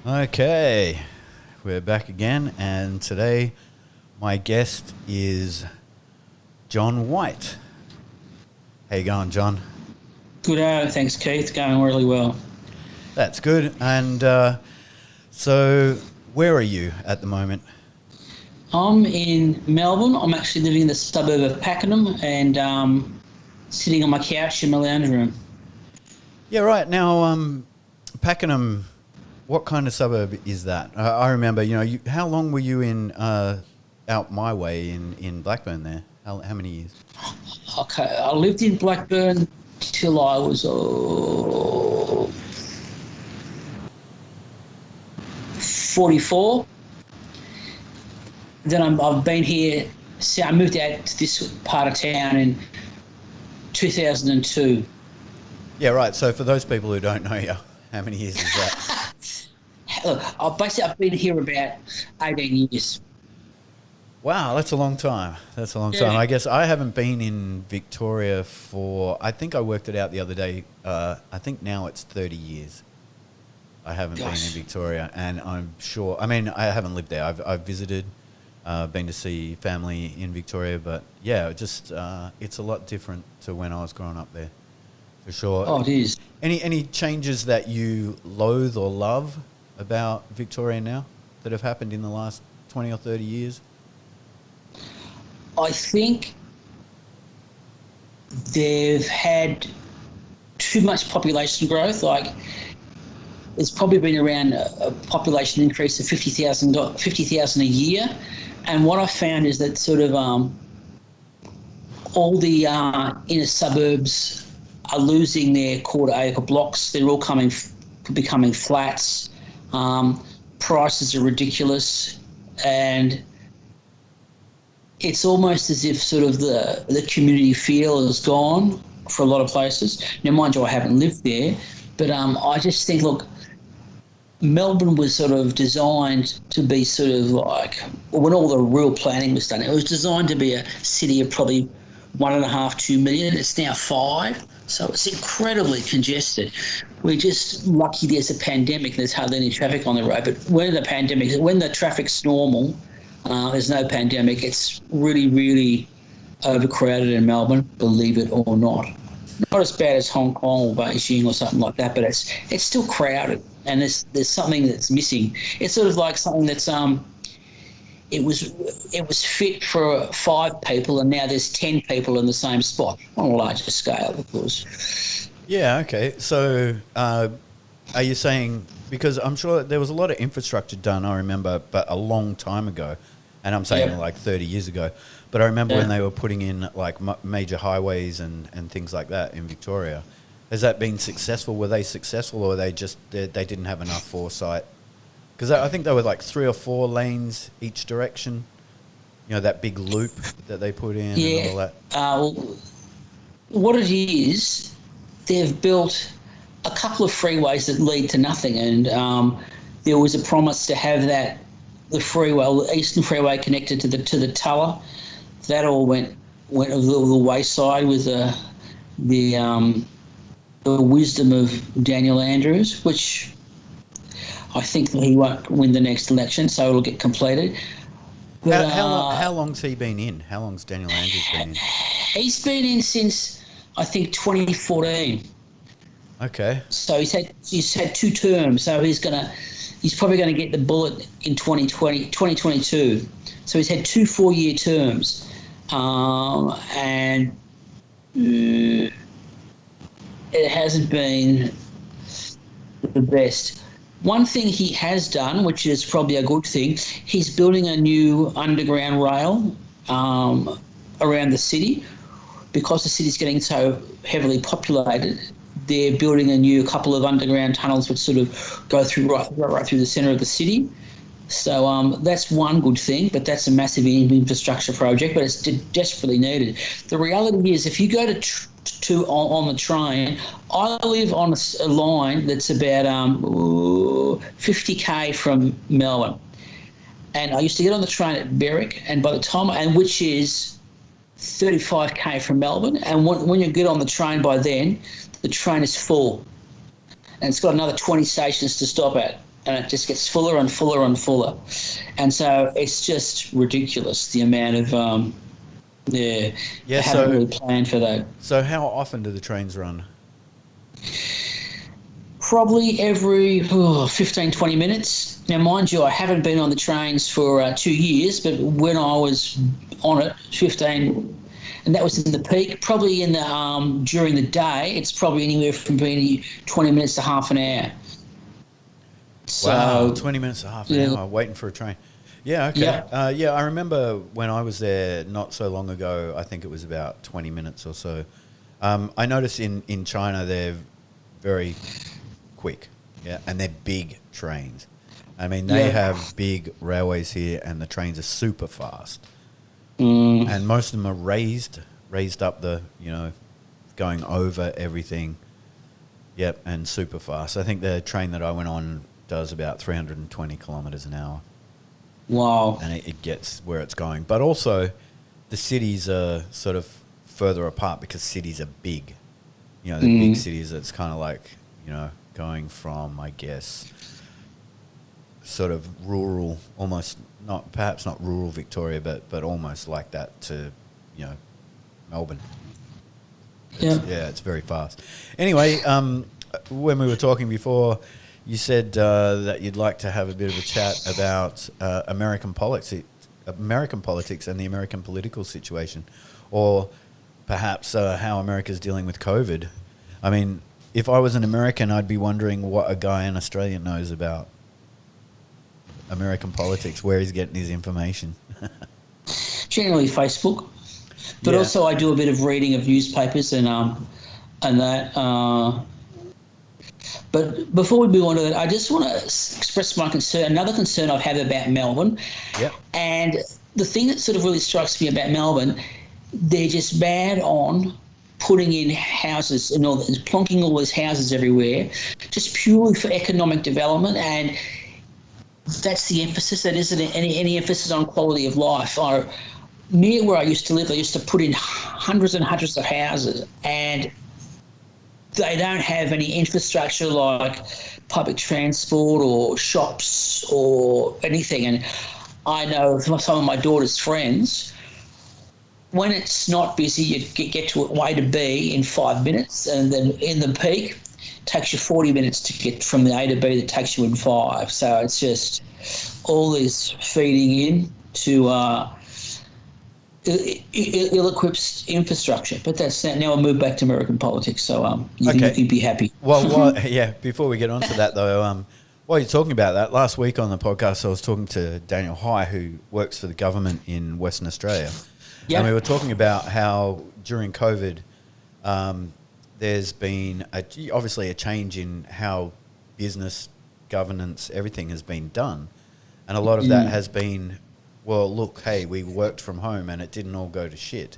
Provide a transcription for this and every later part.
Okay, we're back again, and today my guest is John White. How you going, John? Good, thanks, Keith. Going really well. That's good. And so, where are you at the moment? I'm in Melbourne. I'm actually living in the suburb of Pakenham and sitting on my couch in my lounge room. Yeah, right. Now, Pakenham, what kind of suburb is that? I remember, how long were you in out my way in Blackburn there? How many years? Okay, I lived in Blackburn till I was 44. Then I've been here. See, I moved out to this part of town in 2002. Yeah, right. So for those people who don't know you, how many years is that? Look, I've been here about 18 years. Wow, that's a long time. That's a long time. Yeah. I guess I haven't been in Victoria I think I worked it out the other day. I think now it's 30 years. I haven't been in Victoria, and I'm sure, I haven't lived there. I've visited, been to see family in Victoria, but yeah, it's a lot different to when I was growing up there, for sure. Oh, it is. Any changes that you loathe or love about Victoria now that have happened in the last 20 or 30 years? I think they've had too much population growth. Like, there's probably been around a population increase of 50,000 a year. And what I found is that sort of all the inner suburbs are losing their quarter acre blocks. They're all becoming flats. Prices are ridiculous, and it's almost as if sort of the community feel is gone for a lot of places. Now, mind you, I haven't lived there, but I just think, look, Melbourne was sort of designed to be sort of like, when all the real planning was done, it was designed to be a city of probably 1.5, 2 million. It's now 5, so it's incredibly congested. We're just lucky there's a pandemic and there's hardly any traffic on the road. But when the traffic's normal, there's no pandemic, it's really, really overcrowded in Melbourne, believe it or not. Not as bad as Hong Kong or Beijing or something like that, but it's still crowded, and there's something that's missing. It's sort of like something that's it was fit for 5 people, and now there's 10 people in the same spot on a larger scale, of course. Yeah, okay. So are you saying, because I'm sure there was a lot of infrastructure done, I remember, but a long time ago, and I'm saying like 30 years ago, but I remember when they were putting in like major highways and things like that in Victoria. Has that been successful? Were they successful, or they didn't have enough foresight? Because I think they were like 3 or 4 lanes each direction, that big loop that they put in and all that. What it is, they've built a couple of freeways that lead to nothing, and there was a promise to have the Eastern Freeway connected to the Tulla. That all went a little wayside with the wisdom of Daniel Andrews, which I think that he won't win the next election, so it'll get completed. But, how long's he been in? How long's Daniel Andrews been in? He's been in since, I think, 2014. Okay. So he's had 2 terms. So he's probably gonna get the bullet in 2022. So he's had 2 4-year terms, and it hasn't been the best. One thing he has done, which is probably a good thing, he's building a new underground rail around the city. Because the city's getting so heavily populated, they're building a couple of underground tunnels which sort of go through right through the centre of the city. So that's one good thing, but that's a massive infrastructure project, but it's desperately needed. The reality is, if you go on the train, I live on a line that's about 50k from Melbourne, and I used to get on the train at Berwick, and which is 35k from Melbourne, and when you get on the train by then, the train is full, and it's got another 20 stations to stop at. and it just gets fuller and fuller and fuller. And so it's just ridiculous, the amount of, they haven't really planned for that. So how often do the trains run? Probably every 15, 20 minutes. Now, mind you, I haven't been on the trains for 2 years, but when I was on it, 15, and that was in the peak, probably in the during the day, it's probably anywhere from being 20 minutes to half an hour. So, wow, 20 minutes to half an hour waiting for a train. Yeah, okay. Yeah, I remember when I was there not so long ago, I think it was about 20 minutes or so. I noticed in China they're very quick, and they're big trains. I mean, they have big railways here, and the trains are super fast. And most of them are raised up the, going over everything. Yep, and super fast. I think the train that I went on does about 320 kilometres an hour. Wow. And it gets where it's going. But also, the cities are sort of further apart because cities are big. The big cities, it's kind of like, going from, I guess, sort of rural, almost perhaps not rural Victoria, but almost like that to, Melbourne. It's very fast. Anyway, when we were talking before, you said that you'd like to have a bit of a chat about American politics and the American political situation, or perhaps how America's dealing with COVID. I mean, if I was an American, I'd be wondering what a guy in Australia knows about American politics, where he's getting his information. Generally Facebook, but also I do a bit of reading of newspapers and that. But before we move on to that, I just want to express my concern. Another concern I've had about Melbourne. Yeah. And the thing that sort of really strikes me about Melbourne, they're just bad on putting in houses and plonking all these houses everywhere, just purely for economic development. And that's the emphasis. That isn't any emphasis on quality of life. Near where I used to live, they used to put in hundreds and hundreds of houses, and they don't have any infrastructure like public transport or shops or anything. And I know some of my daughter's friends, when it's not busy, you get to A to B in 5 minutes, and then in the peak, it takes you 40 minutes to get from the A to B that takes you in 5. So it's just all this feeding in to ill-equipped infrastructure. But that's now I'll move back to American politics, so you'd be happy. Well, before we get on to that, though, while you're talking about that, last week on the podcast I was talking to Daniel High, who works for the government in Western Australia. Yep. And we were talking about how during COVID there's been obviously a change in how business, governance, everything has been done. And a lot of that has been, well, look, hey, we worked from home and it didn't all go to shit.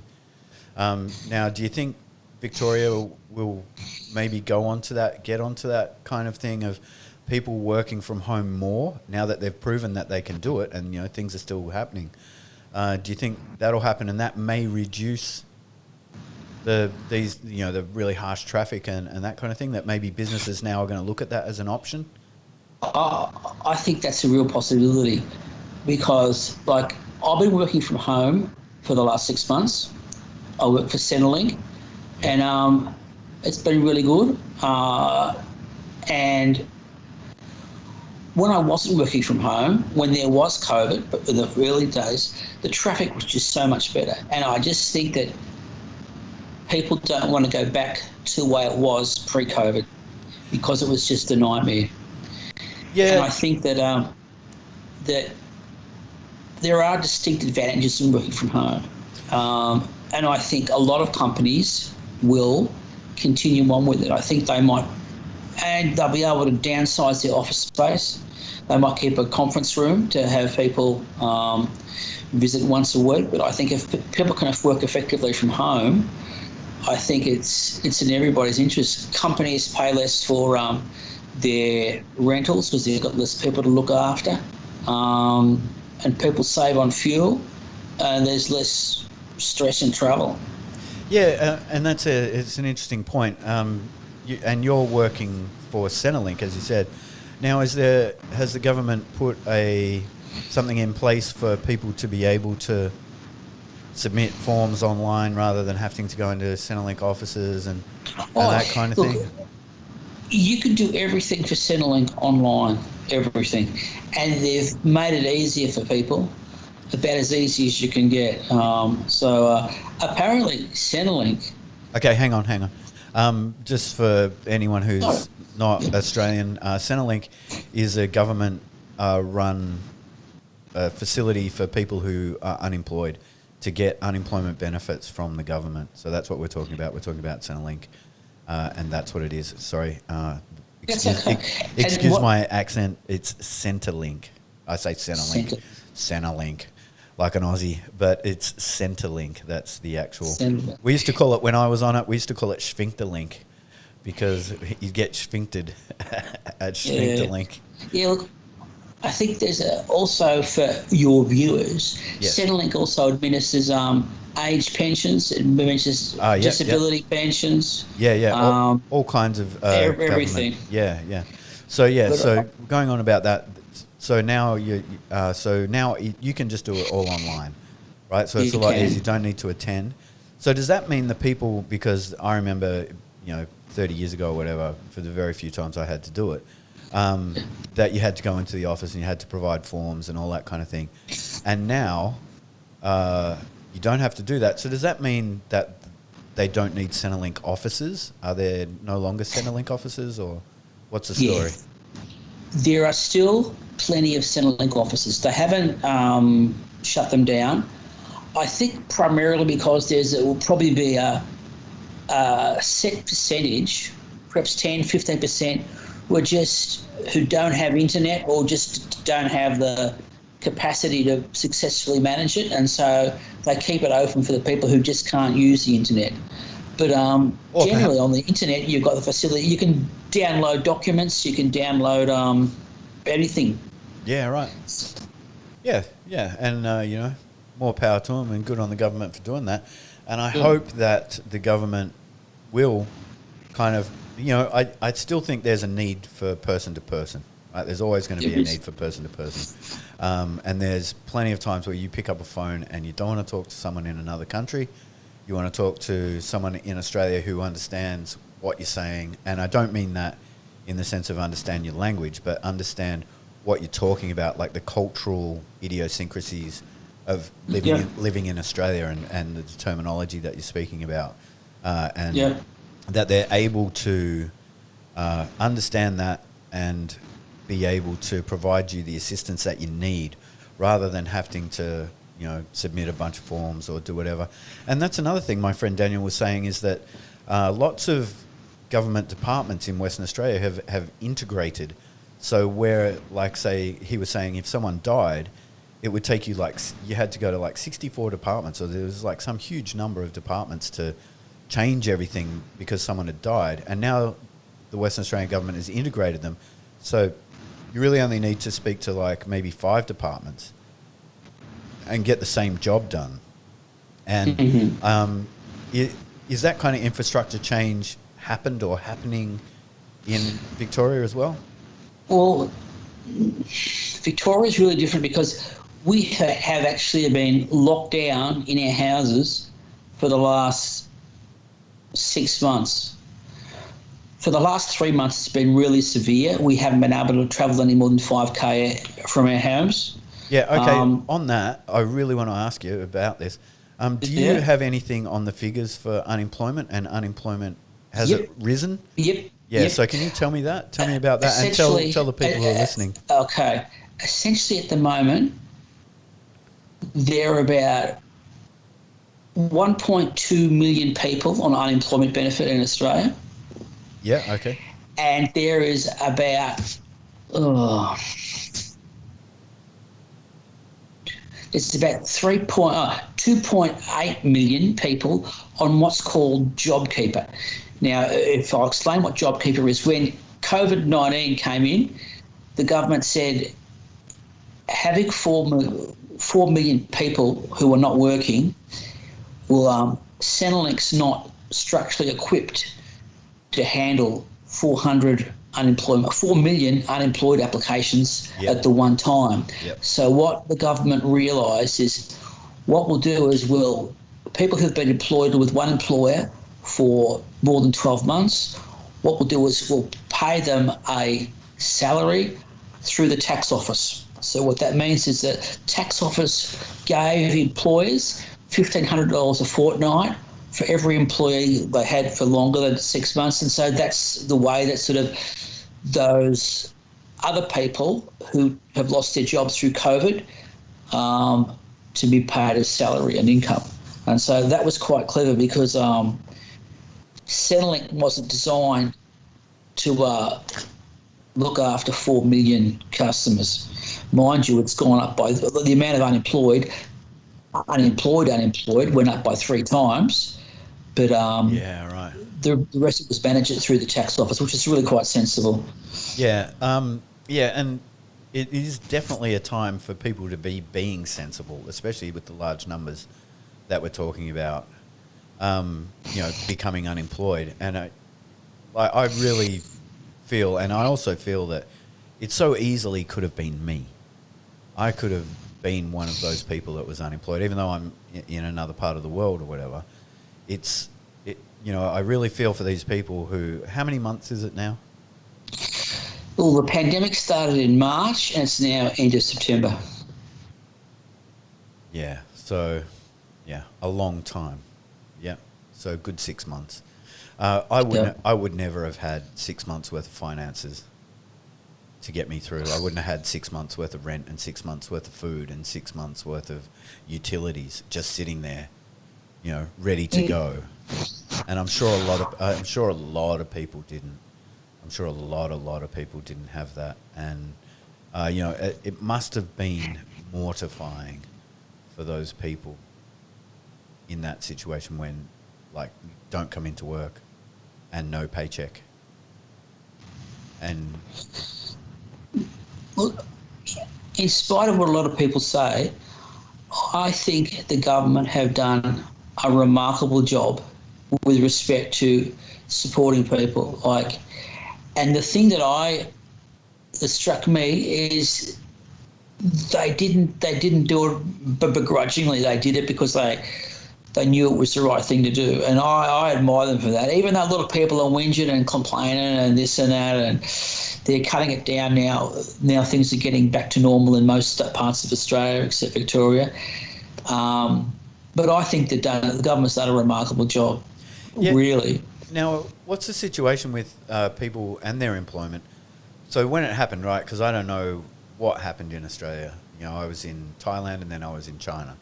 Now, do you think Victoria will maybe get onto that kind of thing of people working from home more now that they've proven that they can do it and, things are still happening? Do you think that'll happen, and that may reduce the really harsh traffic and that kind of thing, that maybe businesses now are going to look at that as an option? I think that's a real possibility, because I've been working from home for the last 6 months. I work for Centrelink, and it's been really good. And when I wasn't working from home, when there was COVID, but in the early days, the traffic was just so much better. And I just think that people don't want to go back to the way it was pre-COVID, because it was just a nightmare. Yeah. And I think that that there are distinct advantages in working from home. And I think a lot of companies will continue on with it. I think they might, and they'll be able to downsize their office space. They might keep a conference room to have people visit once a week. But I think if people can work effectively from home, I think it's in everybody's interest. Companies pay less for their rentals because they've got less people to look after, and people save on fuel, and there's less stress in travel. Yeah, and it's an interesting point. And you're working for Centrelink, as you said. Now, has the government put something in place for people to be able to submit forms online rather than having to go into Centrelink offices and that kind of look, thing? you can do everything for Centrelink online, everything. And they've made it easier for people, about as easy as you can get. Apparently Centrelink... Okay, hang on. Just for anyone Oh, who's not Australian, Centrelink is a government-run facility for people who are unemployed to get unemployment benefits from the government. So that's what we're talking about. We're talking about Centrelink, and that's what it is. Sorry. that's okay. Excuse my accent. It's Centrelink. I say Centrelink. Centre- Centrelink. Like an Aussie, but it's Centrelink. That's the actual. Centre- We used to call it, when I was on it, we used to call it Sphincterlink because you get sphincted at Sphincterlink. Yeah, look, I think there's also for your viewers, Yes. Centrelink also administers age pensions, it administers disability pensions. Yeah. Um, all kinds of everything. government. Yeah. So going on about that. So now you can just do it all online, right? So it's a lot easier. You don't need to attend. So does that mean the people? Because I remember, 30 years ago or whatever, for the very few times I had to do it, that you had to go into the office and you had to provide forms and all that kind of thing, and now you don't have to do that. So does that mean that they don't need Centrelink offices? Are there no longer Centrelink offices, or what's the story? Yeah. There are still plenty of Centrelink offices. They haven't shut them down. I think primarily because there will probably be a set percentage, perhaps 10, 15%, who don't have internet or just don't have the capacity to successfully manage it, and so they keep it open for the people who just can't use the internet. But generally on the internet, you've got the facility. You can download documents. You can download anything. Yeah, right. Yeah, and more power to them, and good on the government for doing that. And I hope that the government will kind of, I still think there's a need for person to person. Right? There's always going to be a need for person to person, and there's plenty of times where you pick up a phone and you don't want to talk to someone in another country. You want to talk to someone in Australia who understands what you're saying, and I don't mean that in the sense of understand your language, but understand what you're talking about, like the cultural idiosyncrasies of living in Australia and the terminology that you're speaking about, and that they're able to understand that and be able to provide you the assistance that you need, rather than having to submit a bunch of forms or do whatever. And that's another thing my friend Daniel was saying, is that lots of government departments in Western Australia have integrated. So where, like, say, he was saying if someone died, it would take you you had to go to 64 departments, or there was some huge number of departments to change everything because someone had died. And now the Western Australian government has integrated them. So you really only need to speak to maybe 5 departments and get the same job done. And is that kind of infrastructure change happened or happening in Victoria as well? Well, Victoria is really different because we have actually been locked down in our houses for the last 6 months. For the last 3 months, it's been really severe. We haven't been able to travel any more than 5K from our homes. Yeah, okay. On that, I really want to ask you about this. Do you have anything on the figures for unemployment and unemployment? Has it risen? Yep. Yeah, so can you tell me that? Tell me about that, and tell the people who are listening. Okay. Essentially, at the moment, there are about 1.2 million people on unemployment benefit in Australia. Yeah, okay. And there is about it's about 2.8 million people on what's called JobKeeper. Now, if I'll explain what JobKeeper is, when COVID-19 came in, the government said having 4 million people who are not working will Centrelink's not structurally equipped to handle 400 unemployment, 4 million unemployed applications Yep. at the one time. Yep. So what the government realised is what we'll do is people who've been employed with one employer for more than 12 months, what we'll do is we'll pay them a salary through the tax office. So what that means is that tax office gave employers $1,500 a fortnight for every employee they had for longer than 6 months. And so that's the way that sort of those other people who have lost their jobs through COVID to be paid as salary and income. And so that was quite clever because Centrelink wasn't designed to look after 4 million customers. Mind you, it's gone up by the amount of unemployed went up by 3 times. But Yeah, right. the rest of it was managed through the tax office, which is really quite sensible. Yeah, yeah, and it is definitely a time for people to be being sensible, especially with the large numbers that we're talking about. Becoming unemployed, and I really feel, and I also feel that it so easily could have been me. I could have been one of those people that was unemployed, even though I'm in another part of the world or whatever. I really feel for these people who. How many months is it now? Well, the pandemic started in March and it's now end of September. Yeah. So, yeah, a long time. Yeah. So good 6 months. I would never have had 6 months worth of finances to get me through. I wouldn't have had 6 months worth of rent and 6 months worth of food and 6 months worth of utilities just sitting there, ready to go. And I'm sure a lot of people didn't. I'm sure a lot of people didn't have that. And, it must have been mortifying for those people in that situation when, like, you don't come into work and no paycheck. And Well, in spite of what a lot of people say, I think the government have done a remarkable job with respect to supporting people. And the thing that struck me is they didn't do it begrudgingly. They did it because they knew it was the right thing to do. And I admire them for that. Even though a lot of people are whinging and complaining and this and that, and they're cutting it down now. Now things are getting back to normal in most parts of Australia, except Victoria. But I think the government's done a remarkable job, yeah. really. Now, what's the situation with people and their employment? So when it happened, right, because I don't know what happened in Australia. I was in Thailand and then I was in China.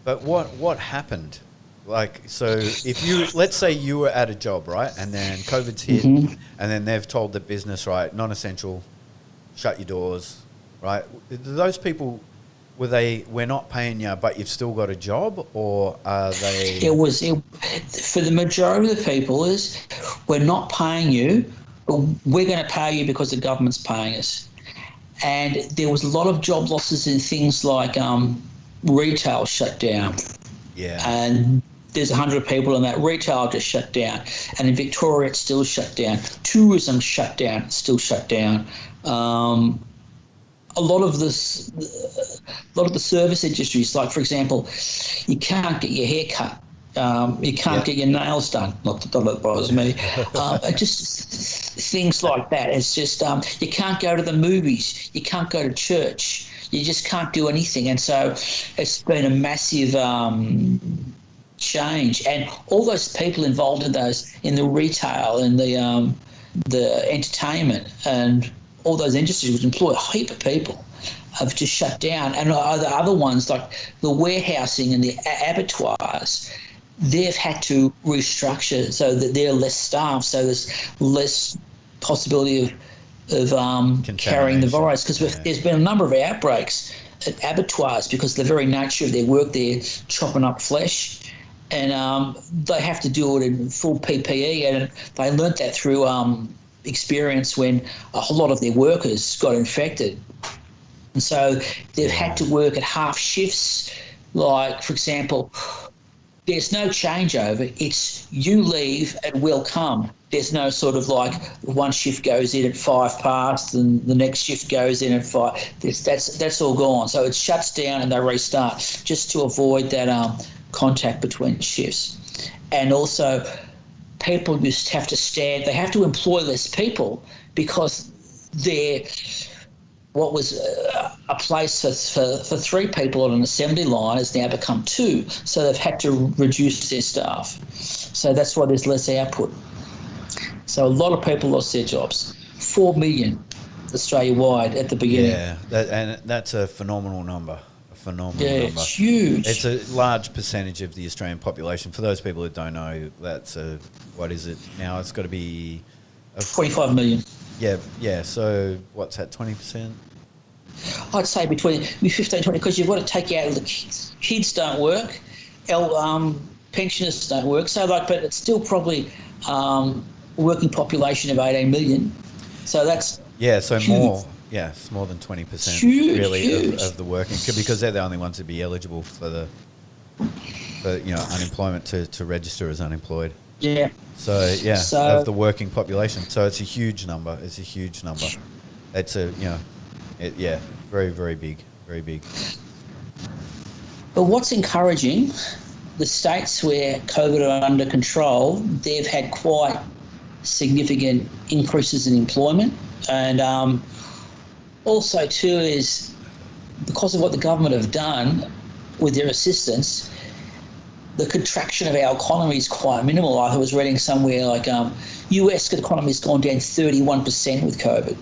But what happened? Like, so if let's say you were at a job, right, and then COVID's hit, and then they've told the business, right, non-essential, shut your doors, right? Those people, we're not paying you, but you've still got a job, or are they? For the majority of the people we're not paying you, but we're going to pay you because the government's paying us. And there was a lot of job losses in things like retail shut down. Yeah. And there's 100 people in that. Retail just shut down. And in Victoria, it's still shut down. Tourism shut down, still shut down. A lot of the service industries, like, for example, you can't get your hair cut. You can't get your nails done. Not that bothers me. Just things like that. It's just you can't go to the movies. You can't go to church. You just can't do anything. And so it's been a massive change. And all those people involved in the retail and the entertainment and all those industries which employ a heap of people have just shut down. And the other ones, like the warehousing and the abattoirs, they've had to restructure so that they're less staff, so there's less possibility of carrying the virus, because there's been a number of outbreaks at abattoirs because the very nature of their work, they're chopping up flesh, and they have to do it in full PPE, and they learnt that through experience when a whole lot of their workers got infected. And so they've had to work at half shifts. Like, for example, there's no changeover. It's you leave and we'll come. There's no sort of like one shift goes in at 5 past and the next shift goes in at 5. That's all gone. So it shuts down and they restart just to avoid that contact between shifts. And also, people just have to stand. They have to employ less people because they're what was a place for 3 people on an assembly line has now become 2. So they've had to reduce their staff. So that's why there's less output. So a lot of people lost their jobs. 4 million Australia-wide at the beginning. Yeah, and that's a phenomenal number. Number. It's huge. It's a large percentage of the Australian population. For those people who don't know, that's what is it now? It's got to be 25 million. Yeah. So what's that? 20%? I'd say between 15 20 because you've got to take out the kids don't work, pensioners don't work. So but it's still probably working population of 18 million. So that's so huge. More. Yeah, it's more than 20% really of the working, because they're the only ones to be eligible for unemployment to register as unemployed. Yeah. So of the working population. So it's a huge number. It's very, very big, very big. But what's encouraging, the states where COVID are under control, they've had quite significant increases in employment, and also too is because of what the government have done with their assistance, the contraction of our economy is quite minimal. I was reading somewhere like U.S. economy has gone down 31% with COVID.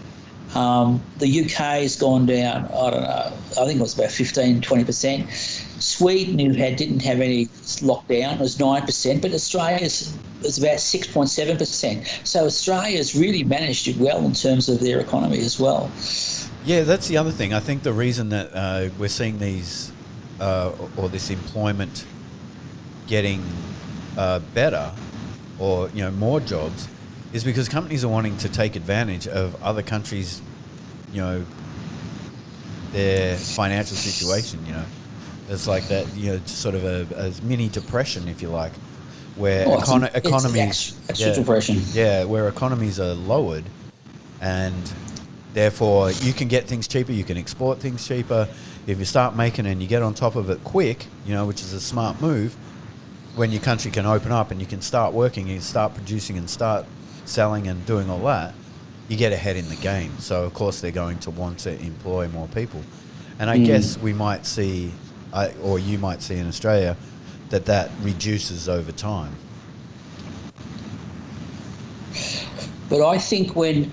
The U.K. has gone down, I don't know, I think it was about 15, 20%. Sweden, who didn't have any lockdown, was 9%, but Australia is about 6.7%. So Australia's really managed it well in terms of their economy as well. Yeah, that's the other thing. I think the reason that we're seeing these or this employment getting better or more jobs is because companies are wanting to take advantage of other countries, their financial situation. It's like that, sort of a mini depression, if you like, where economies depression. Yeah, where economies are lowered, and therefore you can get things cheaper, you can export things cheaper. If you start making and you get on top of it quick, which is a smart move, when your country can open up and you can start working, you start producing and start selling and doing all that, you get ahead in the game. So of course they're going to want to employ more people. And I guess we might see, or you might see in Australia, that reduces over time. But I think when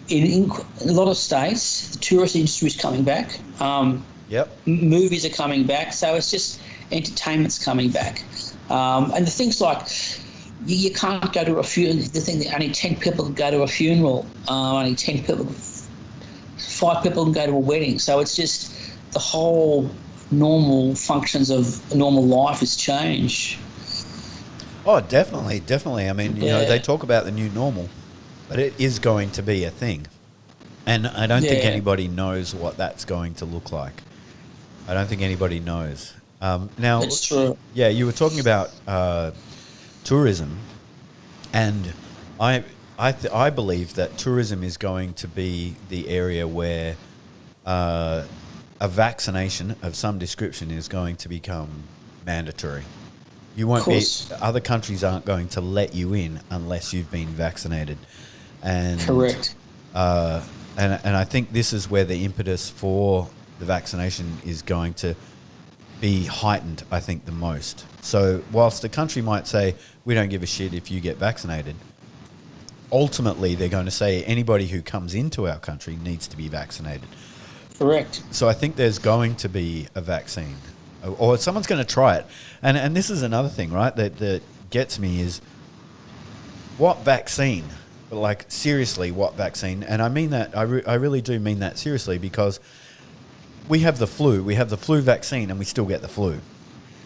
in a lot of states, the tourist industry is coming back. Movies are coming back. So it's just entertainment's coming back. And the things like you can't go to a funeral. The thing that only 10 people can go to a funeral. Only 10 people, 5 people can go to a wedding. So it's just the whole normal functions of normal life has changed. Oh, definitely. I mean, they talk about the new normal, but it is going to be a thing. And I don't think anybody knows what that's going to look like. I don't think anybody knows. Now, that's true. Yeah, you were talking about tourism, and I believe that tourism is going to be the area where a vaccination of some description is going to become mandatory. You won't be. Other countries aren't going to let you in unless you've been vaccinated. And correct. And I think this is where the impetus for the vaccination is going to be heightened, I think, the most. So whilst the country might say, we don't give a shit if you get vaccinated, ultimately they're going to say anybody who comes into our country needs to be vaccinated. Correct. So I think there's going to be a vaccine, or someone's going to try it. And this is another thing, right, that gets me is what vaccine? Like, seriously, what vaccine? And I mean that, I really do mean that seriously, because we have the flu vaccine and we still get the flu,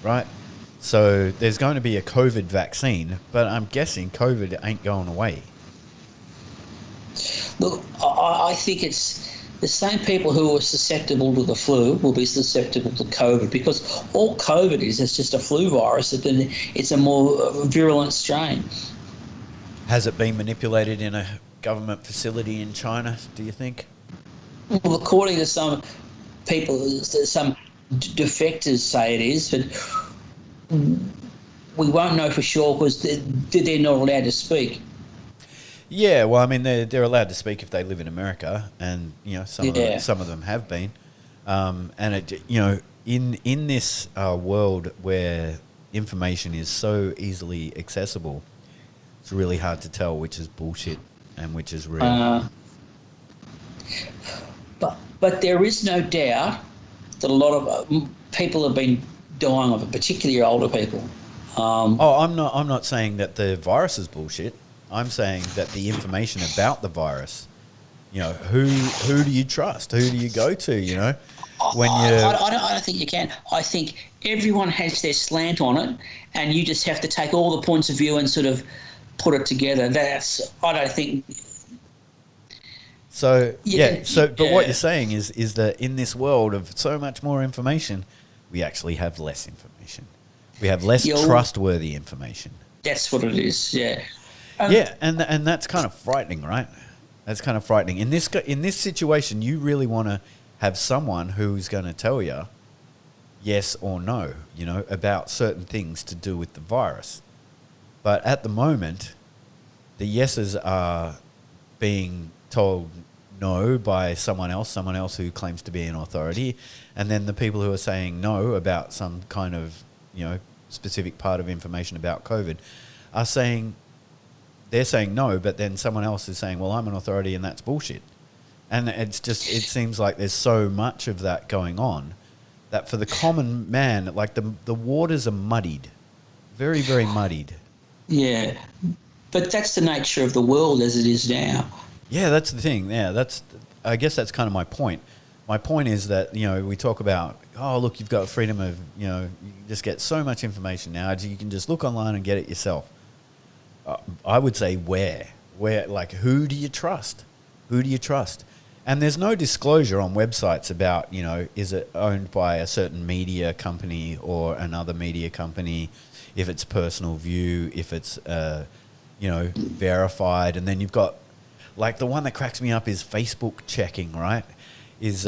right? So there's going to be a COVID vaccine, but I'm guessing COVID ain't going away. Look, I think it's the same people who are susceptible to the flu will be susceptible to COVID, because all COVID is just a flu virus. It's a more virulent strain. Has it been manipulated in a government facility in China, do you think? Well, according to some people, some defectors say it is, but we won't know for sure because they're not allowed to speak. Yeah, well, I mean, they're allowed to speak if they live in America, and some of them have been, and it in this world where information is so easily accessible, it's really hard to tell which is bullshit and which is real. But there is no doubt that a lot of people have been dying of it, particularly older people. I'm not saying that the virus is bullshit. I'm saying that the information about the virus, who do you trust? Who do you go to? When you, I don't think you can. I think everyone has their slant on it, and you just have to take all the points of view and sort of put it together. I don't think. So but what you're saying is that in this world of so much more information, we actually have less information. We have less trustworthy information. That's what it is. Yeah. And that's kind of frightening, right? That's kind of frightening. In this situation, you really want to have someone who's going to tell you yes or no, about certain things to do with the virus. But at the moment, the yeses are being told no by someone else who claims to be an authority, and then the people who are saying no about some kind of, specific part of information about COVID are saying, they're saying no, but then someone else is saying, well, I'm an authority and that's bullshit. And it seems like there's so much of that going on that for the common man, like the waters are muddied, very, very muddied. Yeah, but that's the nature of the world as it is now. Yeah, that's the thing. Yeah, I guess that's kind of my point. My point is that, we talk about, oh, look, you've got freedom of, you can just get so much information now. You can just look online and get it yourself. I would say where, like, who do you trust? Who do you trust? And there's no disclosure on websites about, is it owned by a certain media company or another media company, if it's personal view, if it's, verified. And then you've got, like, the one that cracks me up is Facebook checking, right? Is,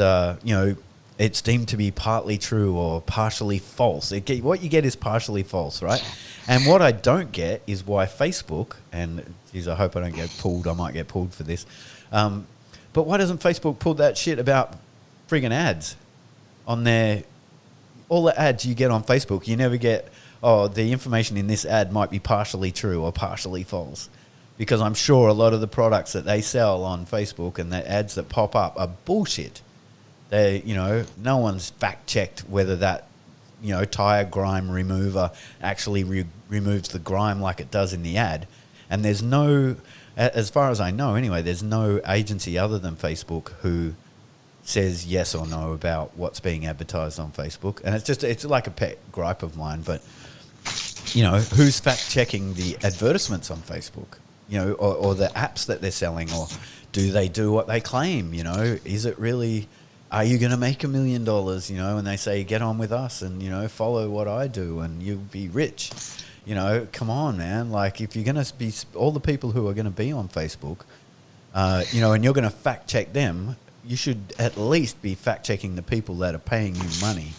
it's deemed to be partly true or partially false. What you get is partially false, right? And what I don't get is why Facebook, and geez, I hope I don't get pulled. I might get pulled for this. But why doesn't Facebook pull that shit about friggin' ads on all the ads you get on Facebook? You never get, the information in this ad might be partially true or partially false. Because I'm sure a lot of the products that they sell on Facebook and the ads that pop up are bullshit. No one's fact-checked whether that, tire grime remover actually removes the grime like it does in the ad. And there's no, as far as I know anyway, there's no agency other than Facebook who says yes or no about what's being advertised on Facebook. And it's like a pet gripe of mine, but, who's fact-checking the advertisements on Facebook? Or the apps that they're selling, or do they do what they claim? Is it really, are you going to make $1 million, and they say, get on with us and, follow what I do and you'll be rich. Come on, man. Like, if you're going to be, all the people who are going to be on Facebook, and you're going to fact check them, you should at least be fact checking the people that are paying you money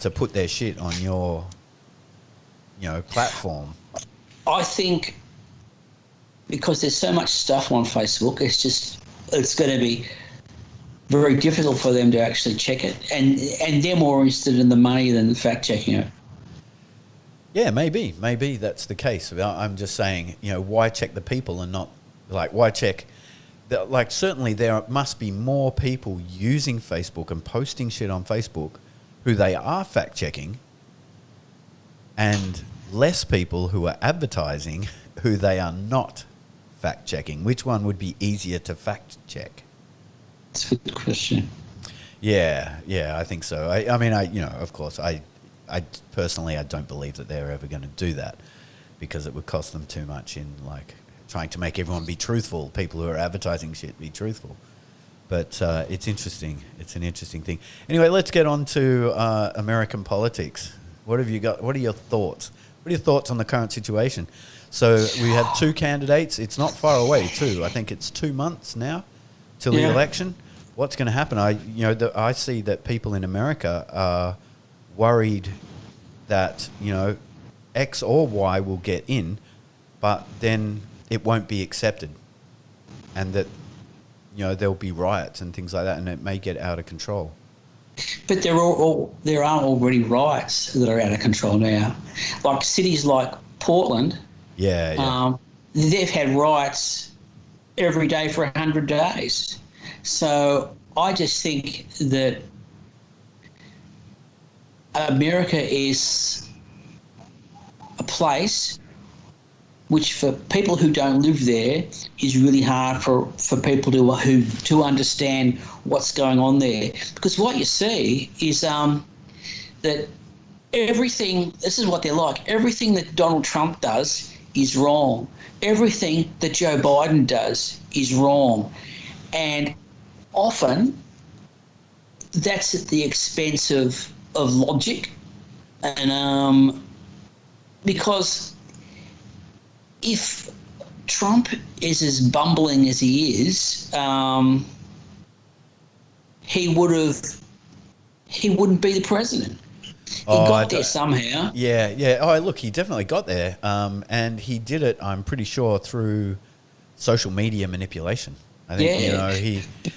to put their shit on your, platform. I think because there's so much stuff on Facebook, it's going to be very difficult for them to actually check it, and they're more interested in the money than fact checking it. Yeah, maybe that's the case. I'm just saying, why check the people and not, like, why check? Like, certainly there must be more people using Facebook and posting shit on Facebook who they are fact checking, and less people who are advertising who they are not fact checking. Which one would be easier to fact check? That's a good question. Yeah, I think so. I mean, of course, I personally, I don't believe that they're ever going to do that, because it would cost them too much in, like, trying to make everyone be truthful. People who are advertising shit be truthful. But it's interesting. It's an interesting thing. Anyway, let's get on to American politics. What have you got? What are your thoughts? What are your thoughts on the current situation? So we have two candidates. It's not far away, too. I think it's 2 months now till the election. What's going to happen? I see that people in America are worried that, X or Y will get in, but then it won't be accepted, and that there'll be riots and things like that, and it may get out of control. But there are already riots that are out of control now. Like cities like Portland, they've had riots every day for 100 days. So I just think that America is a place which, for people who don't live there, is really hard for people to understand what's going on there. Because what you see is that everything, this is what they're like, everything that Donald Trump does is wrong. Everything that Joe Biden does is wrong. And often that's at the expense of logic. And because if Trump is as bumbling as he is, he wouldn't be the president. He got there somehow. Yeah. Oh, look, he definitely got there, and he did it, I'm pretty sure, through social media manipulation. I think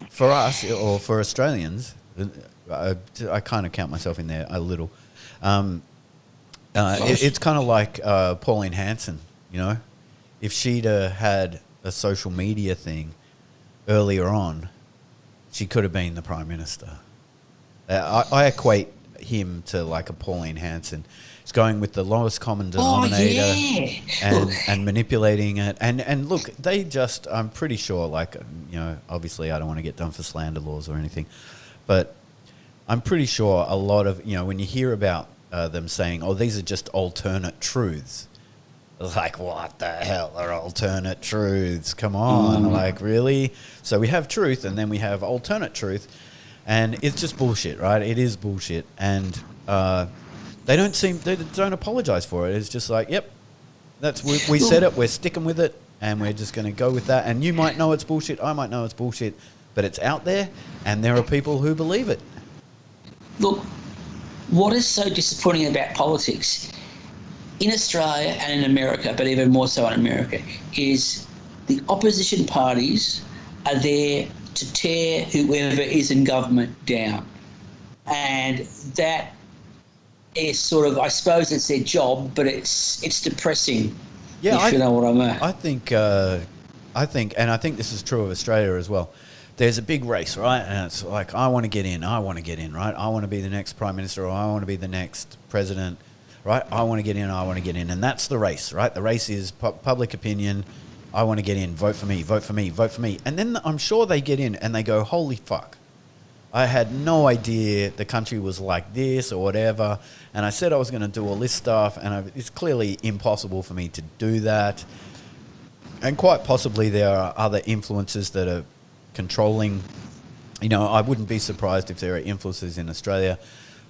for us or for Australians, I kind of count myself in there a little. It's kind of like Pauline Hanson, if she'd had a social media thing earlier on, she could have been the Prime Minister. I equate him to like a Pauline Hanson. It's going with the lowest common denominator and manipulating it. And look, I'm pretty sure, obviously I don't want to get done for slander laws or anything, but I'm pretty sure a lot of, when you hear about them saying, these are just alternate truths. Like, what the hell are alternate truths? Come on, really? So we have truth, and then we have alternate truth, and it's just bullshit, right? It is bullshit, and they don't apologize for it. It's just like, yep, we said it, we're sticking with it, and we're just going to go with that. And you might know it's bullshit, I might know it's bullshit, but it's out there, and there are people who believe it. Look, what is so disappointing about politics in Australia and in America, but even more so in America, is the opposition parties are there to tear whoever is in government down. And that is sort of, I suppose it's their job, but it's depressing, if you know what I mean. I think this is true of Australia as well. There's a big race, right? And it's like, I want to get in, right? I want to be the next Prime Minister, or I want to be the next President, right? I want to get in. And that's the race, right? The race is public opinion. I want to get in. Vote for me, vote for me, vote for me. And then I'm sure they get in and they go, holy fuck. I had no idea the country was like this or whatever. And I said I was going to do all this stuff, and it's clearly impossible for me to do that. And quite possibly there are other influences that are controlling. I wouldn't be surprised if there are influences in Australia,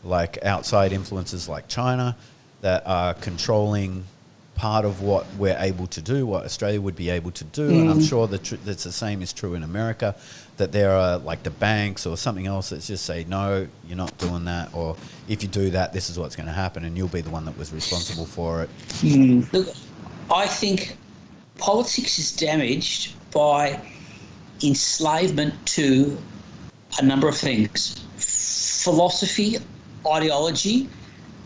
like outside influences like China, that are controlling part of what we're able to do, what Australia would be able to do. And I'm sure that's the same is true in America, that there are like the banks or something else that just say, no, you're not doing that, or if you do that, this is what's going to happen, and you'll be the one that was responsible for it. Look, I think politics is damaged by enslavement to a number of things: philosophy, ideology,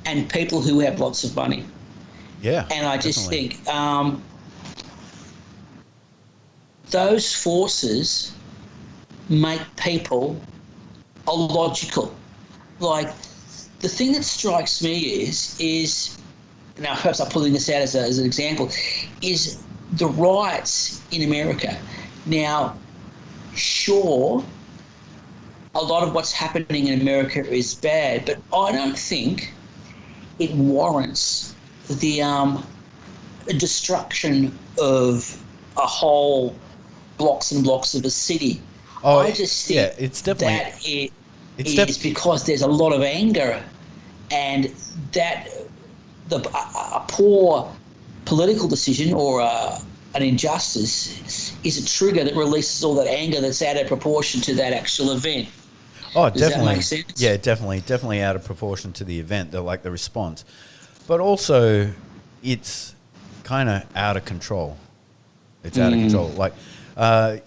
and people who have lots of money. Yeah. And I just think those forces make people illogical. Like, the thing that strikes me is now perhaps I'm pulling this out as an example, is the riots in America. Now, sure, a lot of what's happening in America is bad, but I don't think it warrants the destruction of a whole blocks and blocks of a city. Oh, I just think yeah, it's definitely. that it It's is because there's a lot of anger, and that a poor political decision or an injustice is a trigger that releases all that anger that's out of proportion to that actual event. Oh, Does definitely. that make sense? Yeah, definitely out of proportion to the event, the response, but also it's kind of out of control. It's out of control. Like,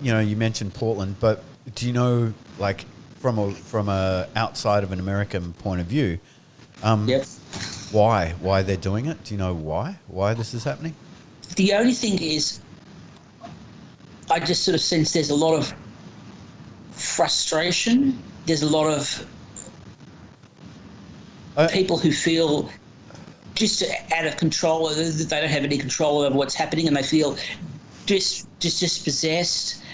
you mentioned Portland, but do you know, like, from a outside of an American point of view, Yep. why they're doing it? Do you know why this is happening? The only thing is, I just sort of sense there's a lot of frustration. There's a lot of people who feel just out of control. They don't have any control over what's happening, and they feel dispossessed,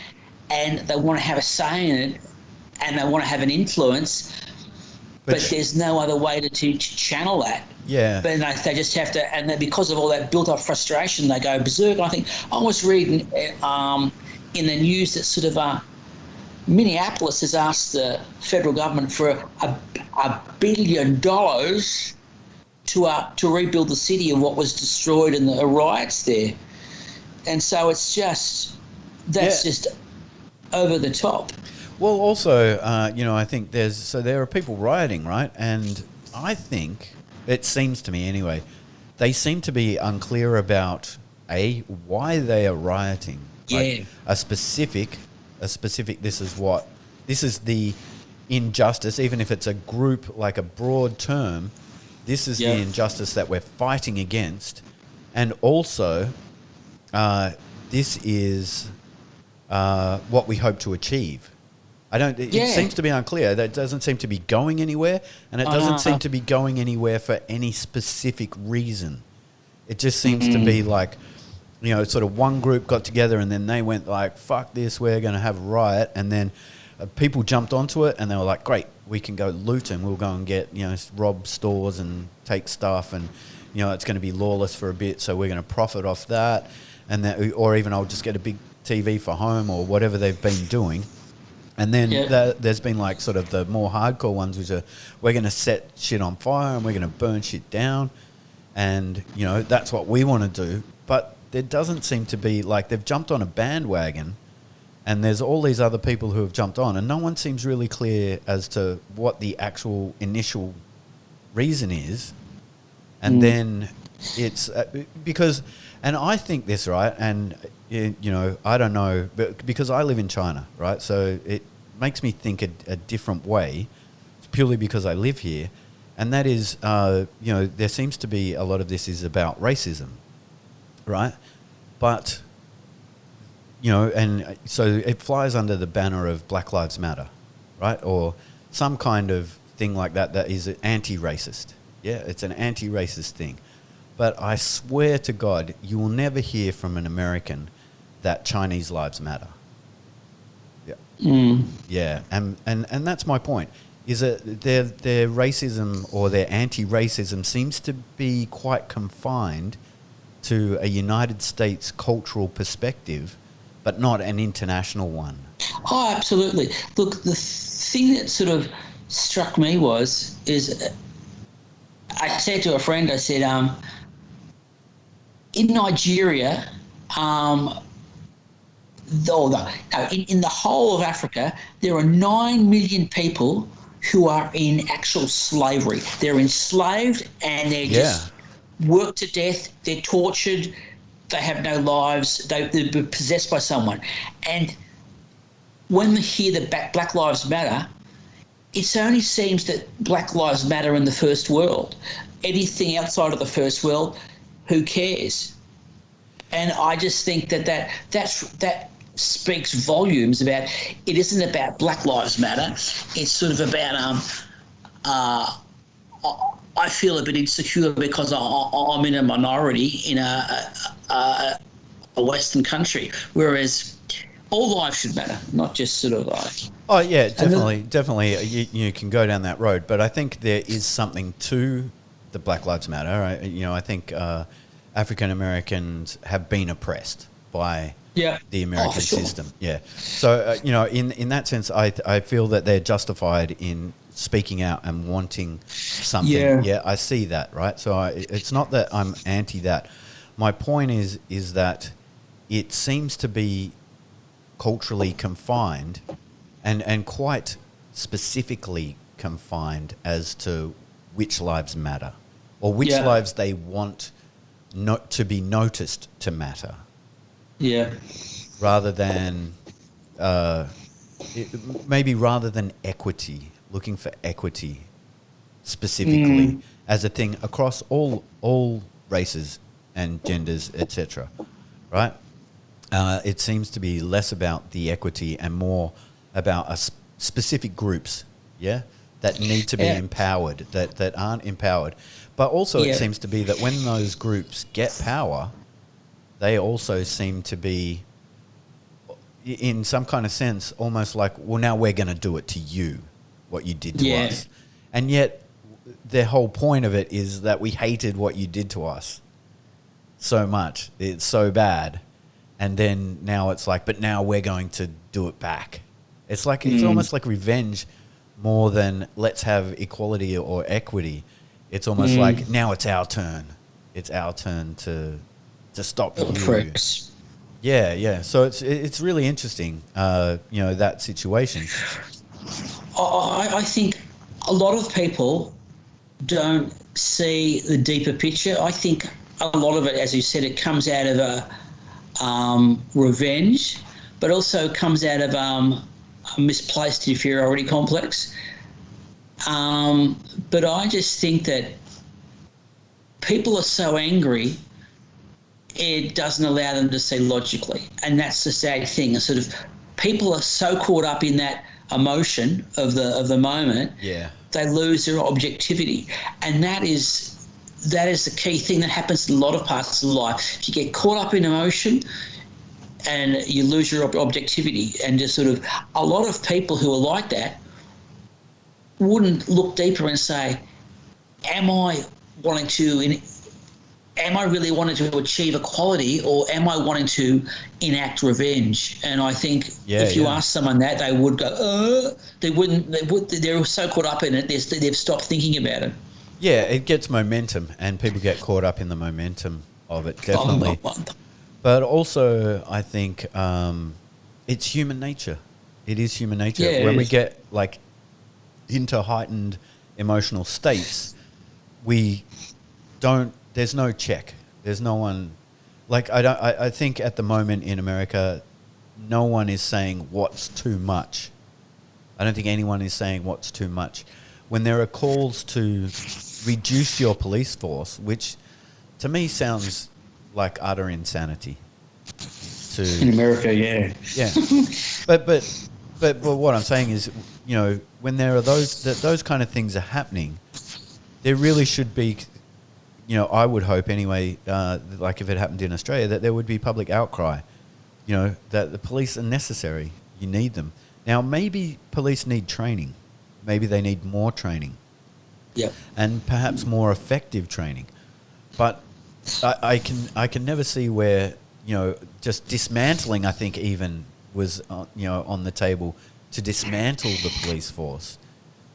and they want to have a say in it, and they want to have an influence. But there's no other way to channel that. Yeah. But they just have to, and then because of all that built-up frustration, they go berserk. And I think I was reading in the news that sort of Minneapolis has asked the federal government for $1 billion to rebuild the city of what was destroyed in the riots there. And so it's just just over the top. Well, also, I think there are people rioting, right? And I think, it seems to me anyway, they seem to be unclear about, why they are rioting. Yeah. Like a specific, this is the injustice, even if it's a group, like a broad term, this is the injustice that we're fighting against. And also, this is what we hope to achieve. It seems to be unclear. That doesn't seem to be going anywhere, and it doesn't seem to be going anywhere for any specific reason. It just seems to be like, sort of one group got together and then they went like, fuck this, we're going to have a riot. And then people jumped onto it and they were like, great, we can go loot and we'll go and get, rob stores and take stuff. And, it's going to be lawless for a bit. So we're going to profit off that. And that, or even I'll just get a big TV for home or whatever they've been doing. And then there's been like sort of the more hardcore ones, which are, we're going to set shit on fire and we're going to burn shit down. And, that's what we want to do. But there doesn't seem to be, like, they've jumped on a bandwagon and there's all these other people who have jumped on and no one seems really clear as to what the actual initial reason is. And then it's because, and I think this, right, and, I don't know, but because I live in China, right, so it makes me think a different way, purely because I live here, and that is, there seems to be a lot of this is about racism, right, but, and so it flies under the banner of Black Lives Matter, right, or some kind of thing like that is anti-racist. Yeah, it's an anti-racist thing. But I swear to God, you will never hear from an American that Chinese lives matter. Yeah. Yeah, and that's my point, is that their racism or their anti-racism seems to be quite confined to a United States cultural perspective, but not an international one. Oh, absolutely. Look, the thing that sort of struck me is I said to a friend, I said, in Nigeria, in the whole of Africa, there are 9 million people who are in actual slavery. They're enslaved and they're just worked to death. They're tortured. They have no lives. They're possessed by someone. And when we hear that Black Lives Matter, it only seems that Black Lives Matter in the first world. Anything outside of the first world, who cares? And I just think that speaks volumes about, it isn't about Black Lives Matter. It's sort of about, I feel a bit insecure because I'm in a minority in a Western country, whereas all lives should matter, not just sort of like... Oh, yeah, definitely. You can go down that road. But I think there is something to the Black Lives Matter. I think African Americans have been oppressed by Yeah. the Oh, American for sure. system. Yeah. So, in that sense, I feel that they're justified in speaking out and wanting something. Yeah. Yeah, I see that, right? So it's not that I'm anti that. My point is that it seems to be culturally confined and quite specifically confined as to which lives matter or which Yeah. lives they want not to be noticed to matter Yeah. rather than maybe rather than equity, looking for equity specifically Mm. as a thing across all races and genders, etc. Right? It seems to be less about the equity and more about specific groups, yeah, that need to be Yeah. empowered, that aren't empowered. But also, it Yeah. seems to be that when those groups get power, they also seem to be, in some kind of sense, almost like, well, now we're going to do it to you, what you did to Yeah. us. And yet, the whole point of it is that we hated what you did to us so much. It's so bad. And then now it's like, but now we're going to do it back. It's like, it's almost like revenge more than let's have equality or equity. It's almost like now it's our turn. It's our turn to stop you. Oppress. Yeah, yeah. So it's really interesting, that situation. I think a lot of people don't see the deeper picture. I think a lot of it, as you said, it comes out of a revenge, but also comes out of a misplaced inferiority complex. But I just think that people are so angry, it doesn't allow them to see logically. And that's the sad thing. It's sort of people are so caught up in that emotion of the moment, Yeah. they lose their objectivity. And that is the key thing that happens in a lot of parts of life. If you get caught up in emotion and you lose your objectivity, and just sort of a lot of people who are like that wouldn't look deeper and say, am I wanting to am I really wanting to achieve equality, or am I wanting to enact revenge? And I think if you ask someone that, they would go, they wouldn't, they're so caught up in it, they've stopped thinking about it. Yeah, it gets momentum and people get caught up in the momentum of it, definitely. But also, I think it's human nature. It is human nature. Yeah, when we get like into heightened emotional states, we don't. There's no check. There's no one. Like I think at the moment in America, no one is saying what's too much. I don't think anyone is saying what's too much. When there are calls to reduce your police force, which to me sounds like utter insanity. In America, yeah. Yeah, but what I'm saying is, when there are those kind of things are happening, there really should be, I would hope anyway, like if it happened in Australia, that there would be public outcry, that the police are necessary. You need them. Now, maybe police need training. Maybe they need more training. Yep. And perhaps more effective training. But I can never see where, just dismantling, I think even was, on the table to dismantle the police force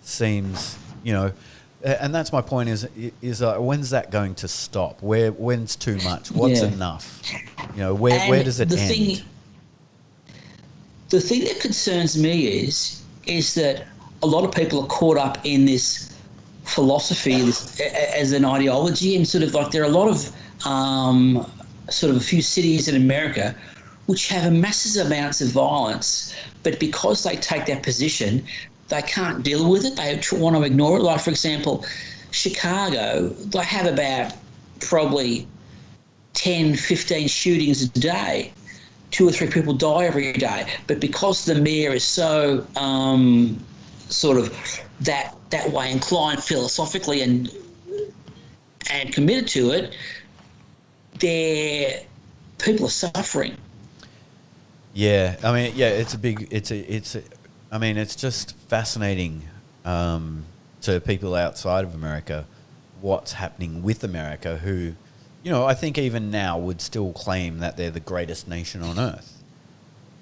seems, and that's my point is when's that going to stop? When's too much? What's enough? Where does it end? The thing that concerns me is that a lot of people are caught up in this philosophy as an ideology, and sort of like there are a lot of sort of a few cities in America which have massive amounts of violence, but because they take that position, they can't deal with it. They want to ignore it. Like, for example, Chicago, they have about probably 10, 15 shootings a day. 2 or 3 people die every day. But because the mayor is so sort of that way inclined philosophically and committed to it, people are suffering. Yeah, I mean, yeah, it's just fascinating to people outside of America what's happening with America who I think even now would still claim that they're the greatest nation on earth.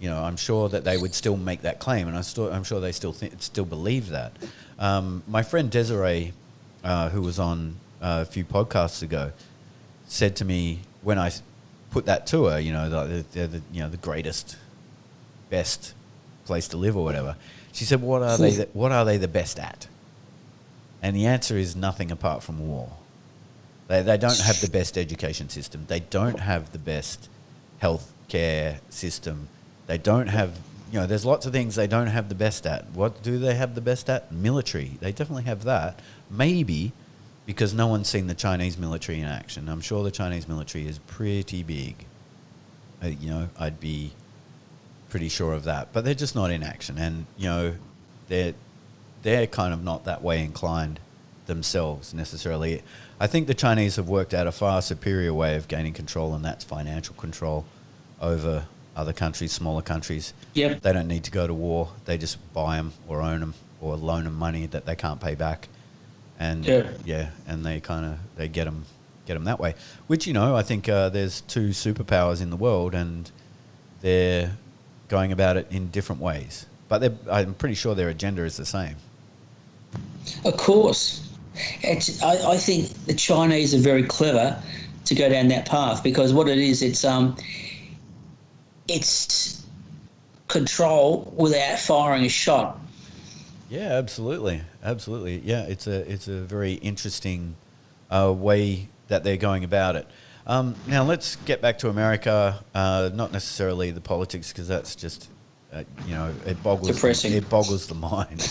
I'm sure that they would still make that claim, and I'm sure they still believe that. My friend Desiree, who was on a few podcasts ago, said to me when I put that to her, they're the greatest, best place to live or whatever. She said, "What are they? What are they the best at?" And the answer is nothing apart from war. They don't have the best education system. They don't have the best health care system. They don't have, there's lots of things they don't have the best at. What do they have the best at? Military. They definitely have that. Maybe because no one's seen the Chinese military in action. I'm sure the Chinese military is pretty big. I'd be pretty sure of that. But they're just not in action. And, they're kind of not that way inclined themselves necessarily. I think the Chinese have worked out a far superior way of gaining control, and that's financial control over other countries, smaller countries. Yep. They don't need to go to war. They just buy them or own them or loan them money that they can't pay back. And and they get them that way. Which, I think there's two superpowers in the world, and they're going about it in different ways. But I'm pretty sure their agenda is the same. Of course. I think the Chinese are very clever to go down that path, because what it is, it's control without firing a shot. Yeah, absolutely. Yeah, it's a very interesting way that they're going about it. Now let's get back to America. Not necessarily the politics, because that's just it boggles depressing. It boggles the mind.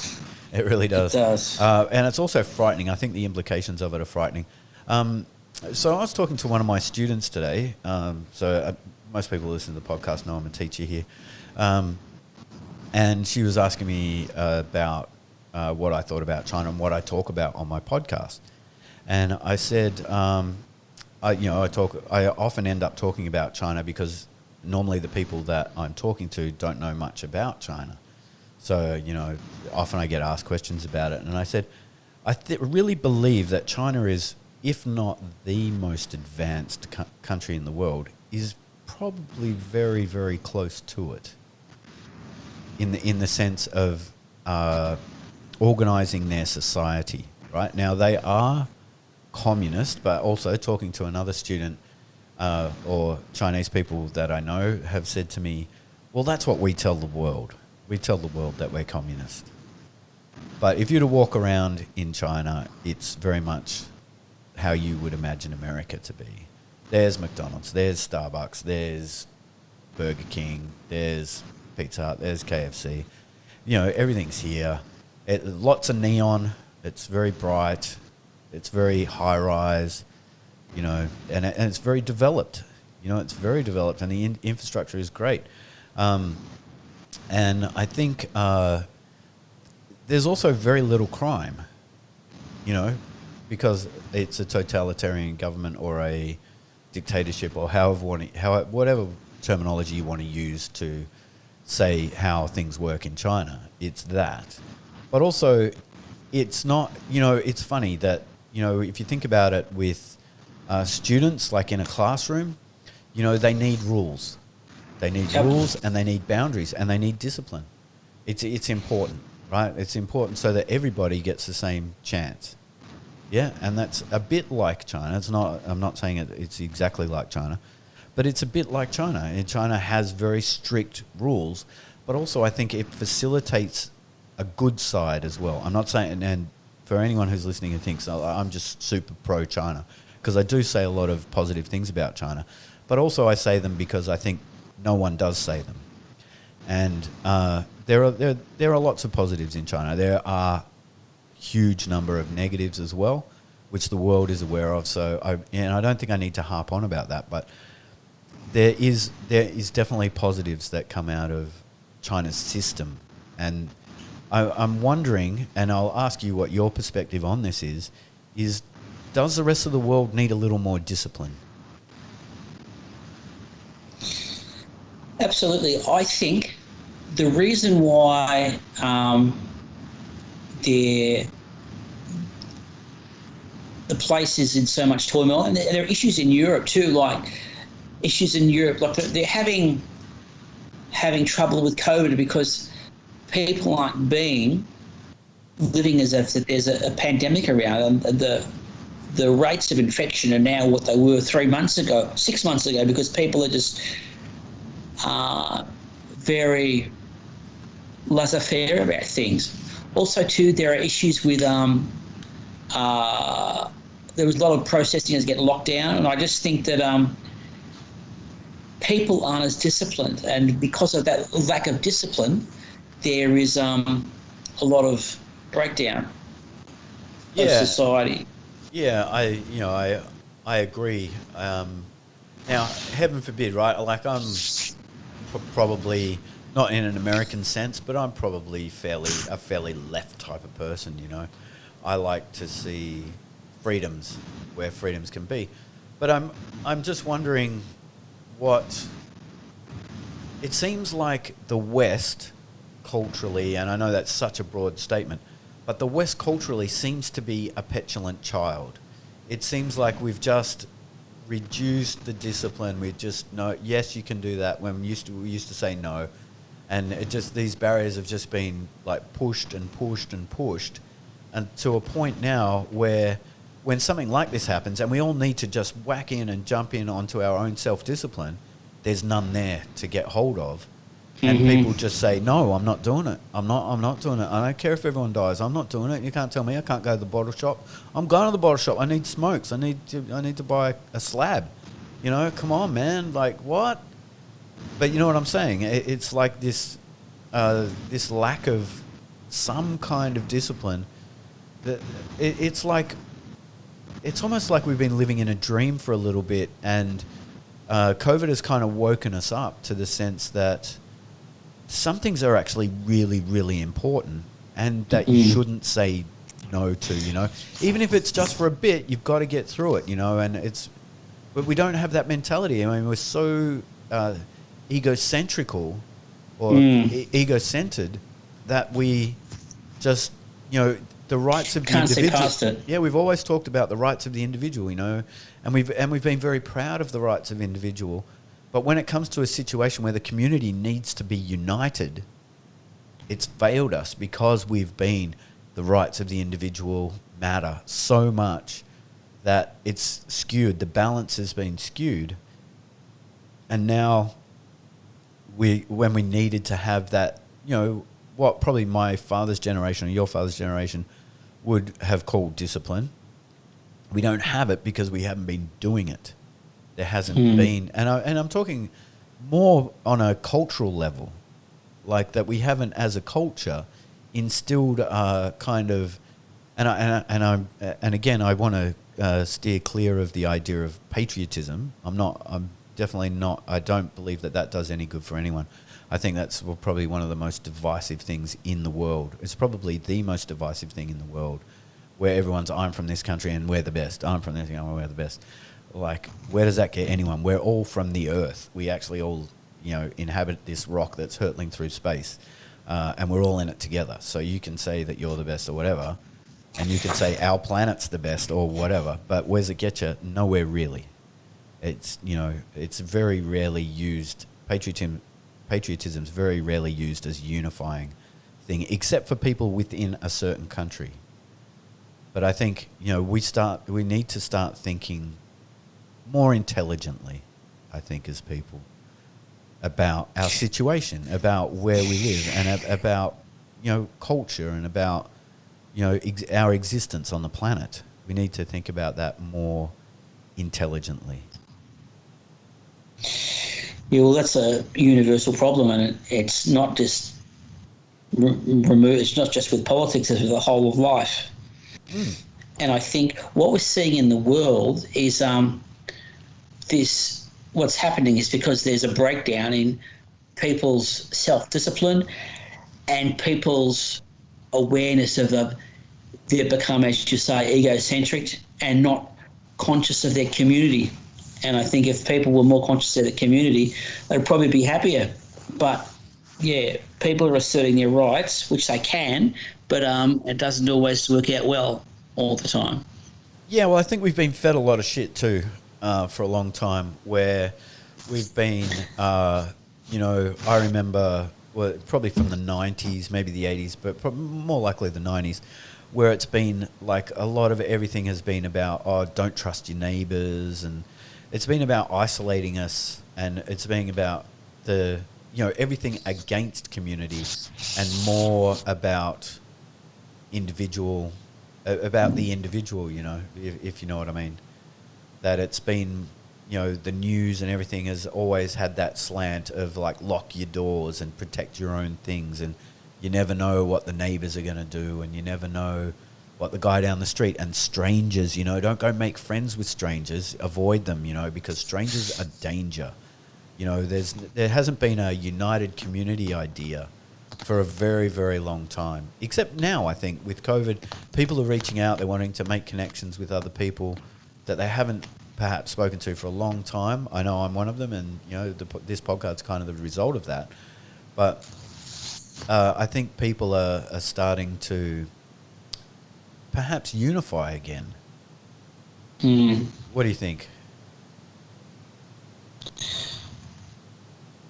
It really does. It does. And it's also frightening. I think the implications of it are frightening. So I was talking to one of my students today. Most people who listen to the podcast know I'm a teacher here. And she was asking me about what I thought about China and what I talk about on my podcast. And I said, I often end up talking about China because normally the people that I'm talking to don't know much about China. So, often I get asked questions about it. And I said, I really believe that China is, if not the most advanced country in the world, is probably very, very close to it. In the sense of organizing their society, right? Now, they are communist, but also talking to another student or Chinese people that I know have said to me, well, that's what we tell the world. We tell the world that we're communist. But if you were to walk around in China, it's very much how you would imagine America to be. There's McDonald's, there's Starbucks, there's Burger King, there's Pizza Hut, there's KFC. Everything's here. Lots of neon. It's very bright. It's very high rise. And it's very developed. It's very developed, and the infrastructure is great. And I think there's also very little crime. Because it's a totalitarian government or a dictatorship, or whatever terminology you want to use to say how things work in China. It's that. But also, it's not, it's funny that, if you think about it with students, like in a classroom, they need rules. They need rules, and they need boundaries, and they need discipline. It's important, right? It's important so that everybody gets the same chance. Yeah, and that's a bit like China. It's not. I'm not saying it's exactly like China, but it's a bit like China. And China has very strict rules, but also I think it facilitates a good side as well. I'm not saying, and for anyone who's listening and thinks, oh, I'm just super pro-China, because I do say a lot of positive things about China, but also I say them because I think no one does say them. And there are lots of positives in China. There are huge number of negatives as well, which the world is aware of. So I don't think I need to harp on about that, but there is definitely positives that come out of China's system. And I'm wondering, and I'll ask you what your perspective on this is does the rest of the world need a little more discipline? Absolutely. I think the reason why the place is in so much turmoil, and there are issues in Europe too, like they're having trouble with COVID because people aren't living as if there's a pandemic around, and the rates of infection are now what they were 6 months ago, because people are just very laissez-faire about things. Also, too, there are issues with there was a lot of processing as getting locked down, and I just think that people aren't as disciplined, and because of that lack of discipline, there is a lot of breakdown of society. Yeah, I agree. Now, heaven forbid, right? Like I'm probably not in an American sense, but I'm probably a fairly left type of person. You know, I like to see freedoms where freedoms can be, but I'm just wondering what it seems like the West culturally, and I know that's such a broad statement, but the West culturally seems to be a petulant child. It seems like we've just reduced the discipline. We just know, yes, you can do that, when we used to say no. And these barriers have just been like pushed and pushed and pushed, and to a point now where when something like this happens and we all need to just whack in and jump in onto our own self-discipline, there's none there to get hold of. And people just say, no, I'm not doing it. I'm not doing it. I don't care if everyone dies. I'm not doing it. You can't tell me I can't go to the bottle shop. I'm going to the bottle shop. I need smokes. I need to buy a slab. You know, come on, man. Like, what? But you know what I'm saying? It's like this lack of some kind of discipline. It's almost like we've been living in a dream for a little bit, and COVID has kind of woken us up to the sense that some things are actually really, really important, and that you shouldn't say no to, you know. Even if it's just for a bit, you've got to get through it, you know, but we don't have that mentality. I mean, we're so egocentrical or ego-centered that we just, you know, the rights of the individual. Can't see past it. Yeah, we've always talked about the rights of the individual, you know, and we've been very proud of the rights of the individual. But when it comes to a situation where the community needs to be united, it's failed us because the rights of the individual matter so much that it's skewed. The balance has been skewed. And now when we needed to have that, you know, what probably my father's generation or your father's generation would have called discipline, we don't have it because we haven't been doing it. There hasn't been, and I'm talking more on a cultural level, like that we haven't, as a culture, instilled kind of, and again, I want to steer clear of the idea of patriotism. I'm definitely not. I don't believe that does any good for anyone. I think that's probably one of the most divisive things in the world. It's probably the most divisive thing in the world, where everyone's, I'm from this country and we're the best. I'm from this country and we're the best. Like, where does that get anyone? We're all from the earth. We actually all, you know, inhabit this rock that's hurtling through space, and we're all in it together. So you can say that you're the best or whatever, and you can say our planet's the best or whatever, but where's it get you? Nowhere really. It's, you know, it's very rarely used. Patriotism's very rarely used as unifying thing, except for people within a certain country. But I think, you know, we need to start thinking more intelligently, I think, as people, about our situation, about where we live, and about, you know, culture, and about, you know, our existence on the planet. We need to think about that more intelligently. Yeah, well, that's a universal problem, and it's not just removed. It's not just with politics; it's with the whole of life. And I think what we're seeing in the world is what's happening is because there's a breakdown in people's self-discipline and people's awareness of they've become, as you say, egocentric and not conscious of their community. And I think if people were more conscious of their community, they'd probably be happier. But yeah, people are asserting their rights, which they can, but it doesn't always work out well all the time. Yeah, well, I think we've been fed a lot of shit too for a long time where we've been, I remember, well, probably from the 90s, maybe the 80s, but more likely the 90s, where it's been like a lot of everything has been about, oh, don't trust your neighbors. And it's been about isolating us, and it's been about everything against community and more about about the individual, if you know what I mean. That it's been, the news and everything has always had that slant of like lock your doors and protect your own things, and you never know what the neighbors are going to do, and you never know what the guy down the street and strangers, don't go make friends with strangers, avoid them, because strangers are danger. There hasn't been a united community idea for a very, very long time. Except now, I think, with COVID, people are reaching out. They're wanting to make connections with other people that they haven't perhaps spoken to for a long time. I know I'm one of them, and, this podcast's kind of the result of that. But I think people are starting to perhaps unify again. What do you think?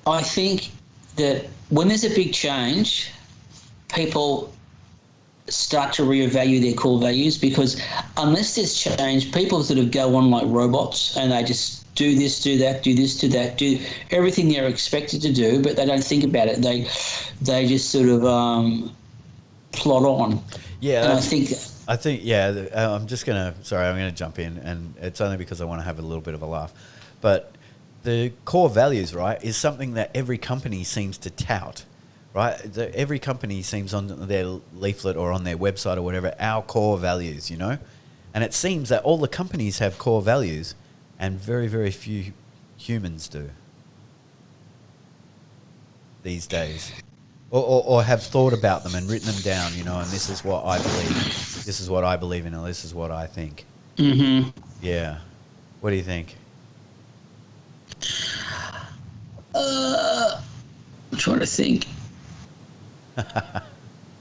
I think that when there's a big change, people start to reevaluate their core values, because unless there's change, people sort of go on like robots and they just do this, do that, do this, do that, do everything they're expected to do, but they don't think about it. They just sort of plod on. Yeah, and I think, yeah. I'm going to jump in, and it's only because I want to have a little bit of a laugh, but the core values, right, is something that every company seems to tout, right? Every company seems on their leaflet or on their website or whatever, our core values, and it seems that all the companies have core values and very, very few humans do these days, or have thought about them and written them down, and this is what I believe, this is what I believe in, and this is what I think. Mm-hmm. Yeah. What do you think? I'm trying to think.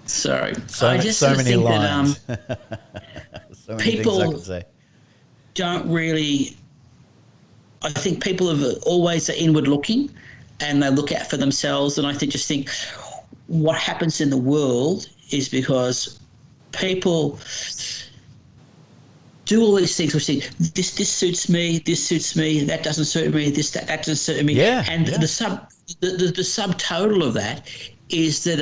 Sorry. So many lines. So many things I could say. Don't really. I think people are always inward looking, and they look out for themselves. And I just think what happens in the world is because people do all these things which think this suits me, that doesn't suit me, that doesn't suit me. Yeah. And yeah. the subtotal of that is that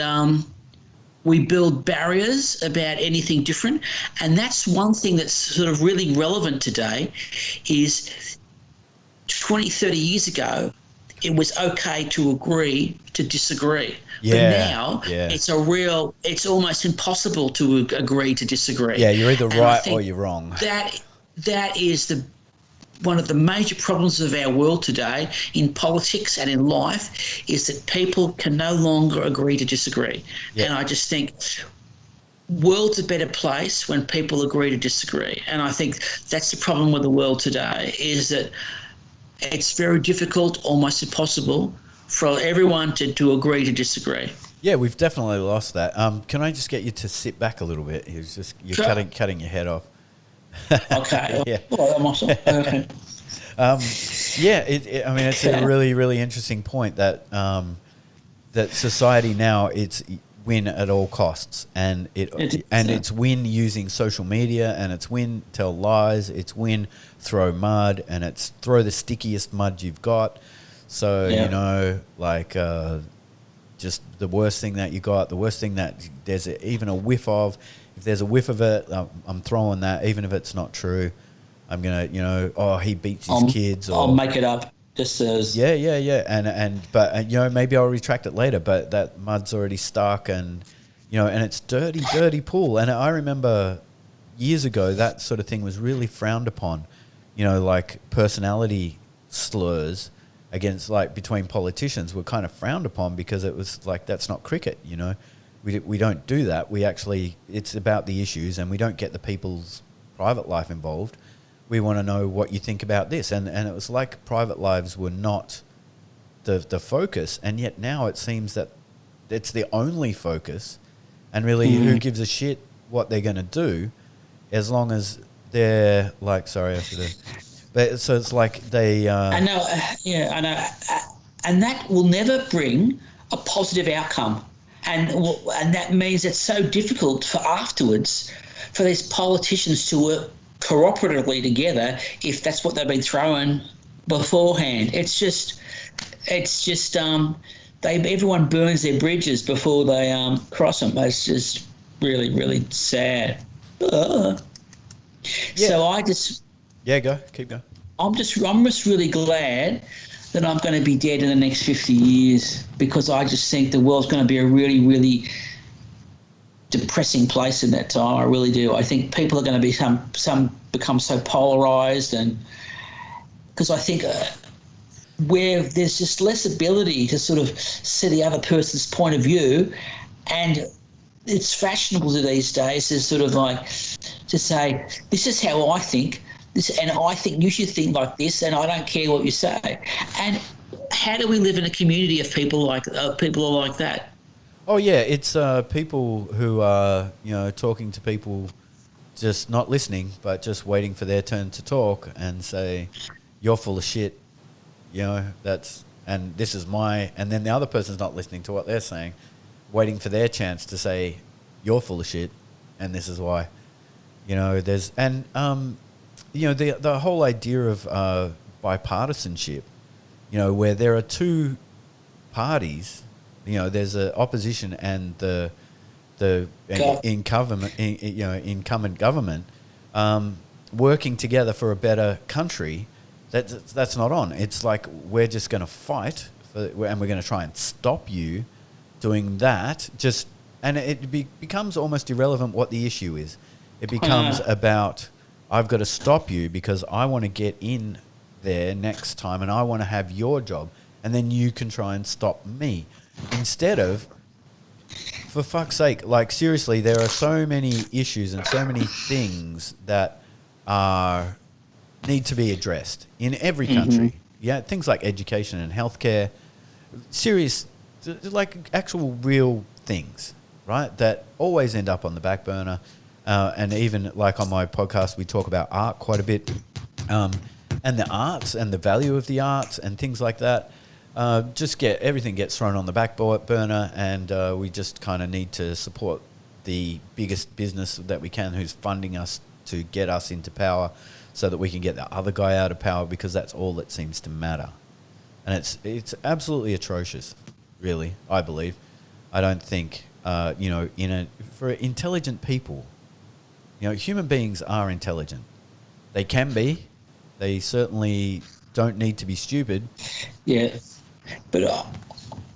we build barriers about anything different. And that's one thing that's sort of really relevant today is 20, 30 years ago, it was okay to agree to disagree. Yeah, but now it's almost impossible to agree to disagree. Yeah, you're either right or you're wrong. That is one of the major problems of our world today in politics and in life, is that people can no longer agree to disagree. Yeah. And I just think world's a better place when people agree to disagree. And I think that's the problem with the world today, is that it's very difficult, almost impossible, for everyone to agree to disagree. Yeah, we've definitely lost that. Can I just get you to sit back a little bit? You're sure. cutting your head off. Okay. Yeah. Well, I'm also, okay. It's a really, really interesting point that that society now, it's win at all costs, and it's win using social media, and it's win tell lies, it's win throw mud, and it's throw the stickiest mud you've got. So just the worst thing that you got, the worst thing that there's even a whiff of. If there's a whiff of it, I'm throwing that, even if it's not true. I'm gonna, he beats his kids. Or I'll make it up. Just as but maybe I'll retract it later. But that mud's already stuck, and and it's dirty pool. And I remember years ago that sort of thing was really frowned upon. Like personality slurs against, like, between politicians were kind of frowned upon, because it was like, that's not cricket. We don't do that. It's about the issues, and we don't get the people's private life involved. We want to know what you think about this. And it was like private lives were not the focus, and yet now it seems that it's the only focus, and really who gives a shit what they're going to do, as long as they're like, sorry, I should have. But so it's like they. I know, I know, and that will never bring a positive outcome, and that means it's so difficult for afterwards for these politicians to work cooperatively together if that's what they've been throwing beforehand. Everyone burns their bridges before they cross them. It's just really, really sad. Ugh. Yeah. So I just Yeah, keep going. I'm just really glad that I'm going to be dead in the next 50 years, because I just think the world's going to be a really, really depressing place in that time. I really do. I think people are going to become so polarized, and because I think where there's just less ability to sort of see the other person's point of view, and it's fashionable these days to sort of like to say, this is how I think, and I think you should think like this, and I don't care what you say. And how do we live in a community of people like that? Oh yeah, it's people who are talking to people, just not listening, but just waiting for their turn to talk and say, "You're full of shit." And this is and then the other person's not listening to what they're saying, waiting for their chance to say, "You're full of shit," and this is why. The whole idea of bipartisanship, where there are two parties, there's an opposition and the incumbent government working together for a better country. That's not on. It's like we're just going to fight and we're going to try and stop you doing that. And it becomes almost irrelevant what the issue is. It becomes about, I've got to stop you because I want to get in there next time and I want to have your job, and then you can try and stop me. Instead of, for fuck's sake, like seriously, there are so many issues and so many things that need to be addressed in every country. Mm-hmm. Yeah, things like education and healthcare, serious, like actual real things, right? That always end up on the back burner. And even like on my podcast, we talk about art quite a bit, and the arts and the value of the arts and things like that. Everything gets thrown on the back burner, and we just kind of need to support the biggest business that we can, who's funding us to get us into power, so that we can get the other guy out of power, because that's all that seems to matter. And it's absolutely atrocious, really. I believe. I don't think for intelligent people. Human beings are intelligent. They can be. They certainly don't need to be stupid. Yeah. But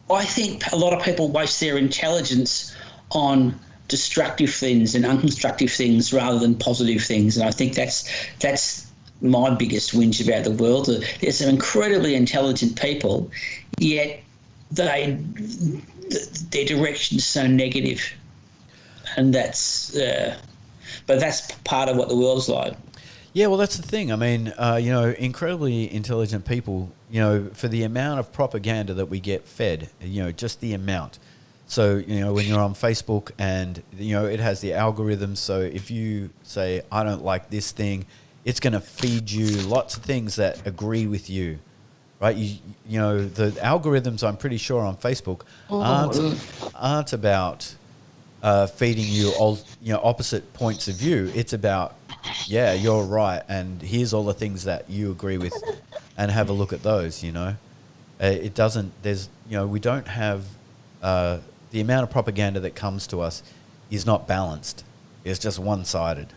I think a lot of people waste their intelligence on destructive things and unconstructive things rather than positive things. And I think that's my biggest whinge about the world. There's some incredibly intelligent people, yet their direction's so negative. And but that's part of what the world's like. Yeah, well, that's the thing. I mean, incredibly intelligent people, for the amount of propaganda that we get fed, just the amount. So, when you're on Facebook and, it has the algorithms. So if you say, I don't like this thing, it's going to feed you lots of things that agree with you, right? The algorithms, I'm pretty sure, on Facebook aren't about feeding you all, opposite points of view. It's about, yeah, you're right, and here's all the things that you agree with, and have a look at those. It doesn't. We don't have the amount of propaganda that comes to us is not balanced. It's just one-sided.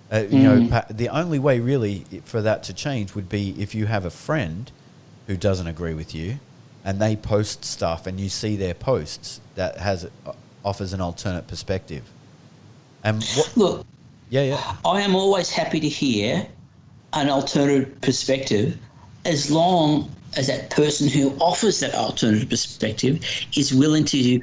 The only way really for that to change would be if you have a friend who doesn't agree with you, and they post stuff, and you see their posts that offers an alternate perspective. And look, yeah, I am always happy to hear an alternative perspective, as long as that person who offers that alternative perspective is willing to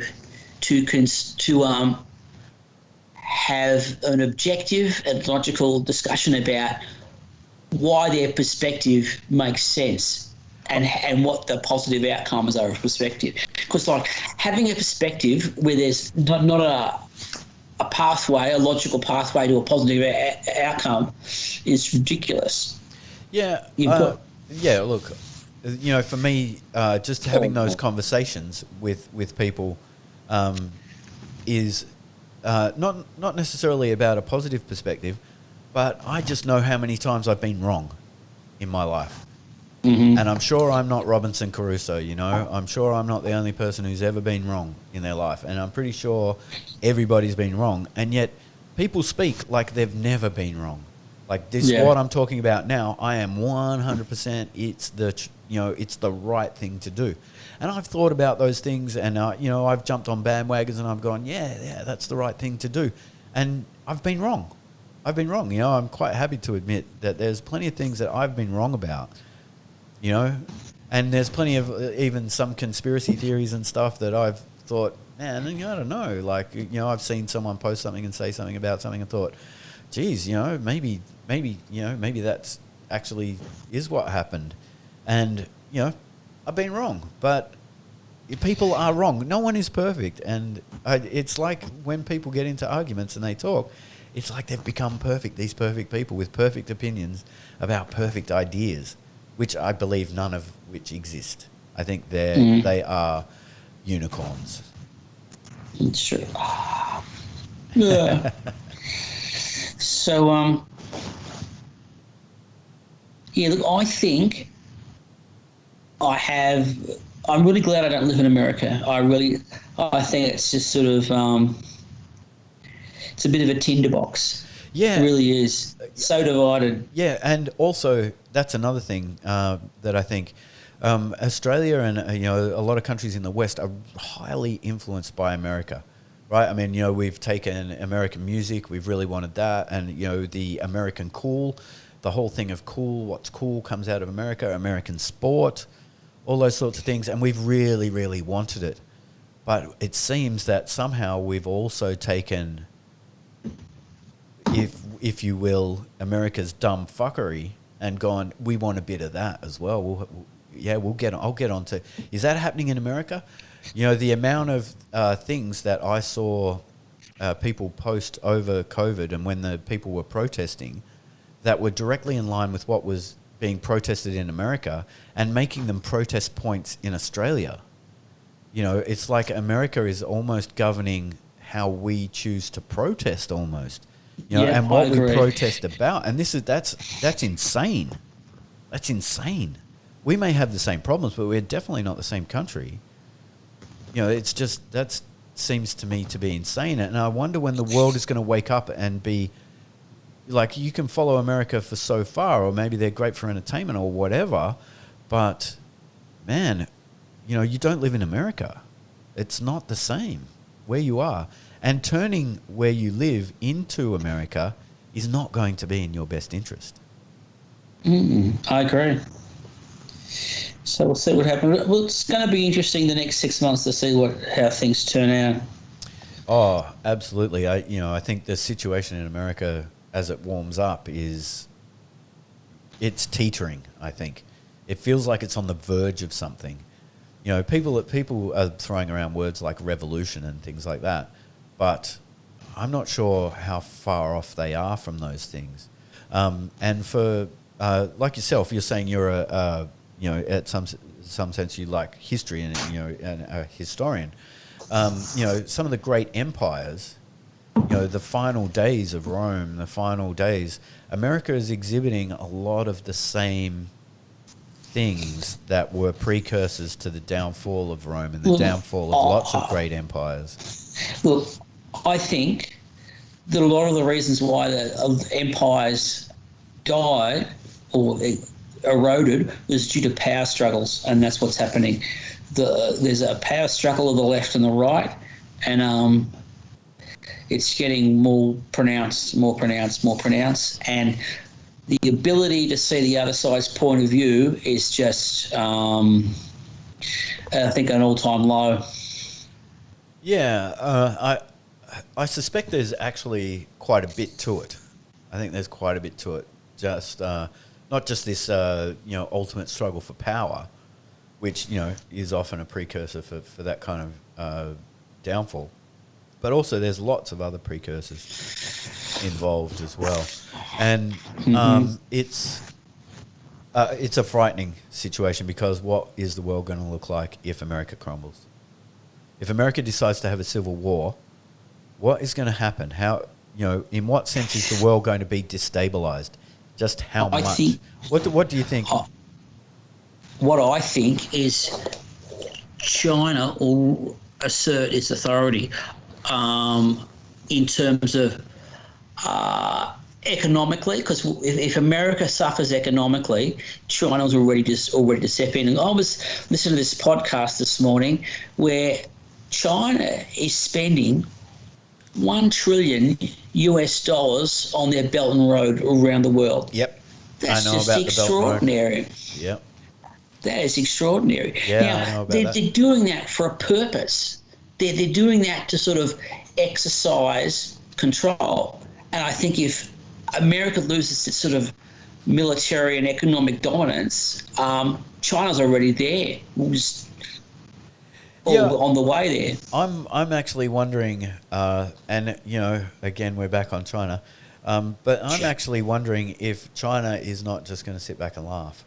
have an objective and logical discussion about why their perspective makes sense and what the positive outcomes are of perspective. Because like having a perspective where there's not a logical pathway to a positive outcome is ridiculous. Yeah, You've got yeah. Look, for me, just having those conversations with people is not necessarily about a positive perspective, but I just know how many times I've been wrong in my life. And I'm sure I'm not Robinson Crusoe, I'm sure I'm not the only person who's ever been wrong in their life. And I'm pretty sure everybody's been wrong. And yet people speak like they've never been wrong. Like this, what I'm talking about now, I am 100%. It's the right thing to do. And I've thought about those things, and I've jumped on bandwagons, and I've gone, yeah, that's the right thing to do. And I've been wrong. I'm quite happy to admit that there's plenty of things that I've been wrong about. And there's plenty of even some conspiracy theories and stuff that I've thought, man, I don't know. Like, I've seen someone post something and say something about something and thought, geez, maybe that's actually is what happened. And, I've been wrong, but people are wrong. No one is perfect. And it's like when people get into arguments and they talk, it's like they've become perfect, these perfect people with perfect opinions about perfect ideas, which I believe none of which exist. I think they are unicorns. Sure. Yeah. So, look, I think I'm really glad I don't live in America. I think it's just sort of, it's a bit of a tinderbox. Yeah. It really is. So divided. Yeah, and also that's another thing that I think Australia and a lot of countries in the West are highly influenced by America, right? I mean, we've taken American music, we've really wanted that, and the American cool, the whole thing of cool, what's cool comes out of America, American sport, all those sorts of things, and we've really, really wanted it. But it seems that somehow we've also taken, if you will, America's dumb fuckery and gone, we want a bit of that as well. I'll get on to. Is that happening in America? The amount of things that I saw people post over COVID and when the people were protesting that were directly in line with what was being protested in America and making them protest points in Australia. It's like America is almost governing how we choose to protest almost. And what we protest about. And that's insane. That's insane. We may have the same problems, but we're definitely not the same country. It's just, that seems to me to be insane. And I wonder when the world is going to wake up and be like, you can follow America for so far, or maybe they're great for entertainment or whatever, but man, you don't live in America. It's not the same where you are. And turning where you live into America is not going to be in your best interest. I agree. So we'll see what happens. Well, it's going to be interesting the next 6 months to see how things turn out. Oh, absolutely. I think the situation in America as it warms up it's teetering, I think. It feels like it's on the verge of something. People are throwing around words like revolution and things like that, but I'm not sure how far off they are from those things. And for like yourself, you're saying you're at some sense you like history and a historian. Some of the great empires, the final days of Rome, America is exhibiting a lot of the same things that were precursors to the downfall of Rome and the downfall of lots of great empires. Look, I think that a lot of the reasons why the empires died or eroded was due to power struggles, and that's what's happening. There's a power struggle of the left and the right, and it's getting more pronounced, and the ability to see the other side's point of view is just, I think, an all-time low. Yeah, I suspect there's actually quite a bit to it. I think there's quite a bit to it. Just not just this, ultimate struggle for power, which is often a precursor for that kind of downfall, but also there's lots of other precursors involved as well, and it's a frightening situation because what is the world going to look like if America crumbles? If America decides to have a civil war, what is going to happen? How, in what sense is the world going to be destabilized? Just how I much? think, What do you think? what I think is China will assert its authority in terms of economically, because if America suffers economically, China's already to step in. And I was listening to this podcast this morning where China is spending $1 trillion US on their Belt and Road around the world. Yep, That's I know just about the Belt and Road. extraordinary. Yep. That is extraordinary. Yeah, now, I know about that. They're doing that for a purpose. They're doing that to sort of exercise control. And I think if America loses its sort of military and economic dominance, China's already there. We'll just on the way there. I'm actually wondering, and again we're back on China, but I'm actually wondering if China is not just going to sit back and laugh.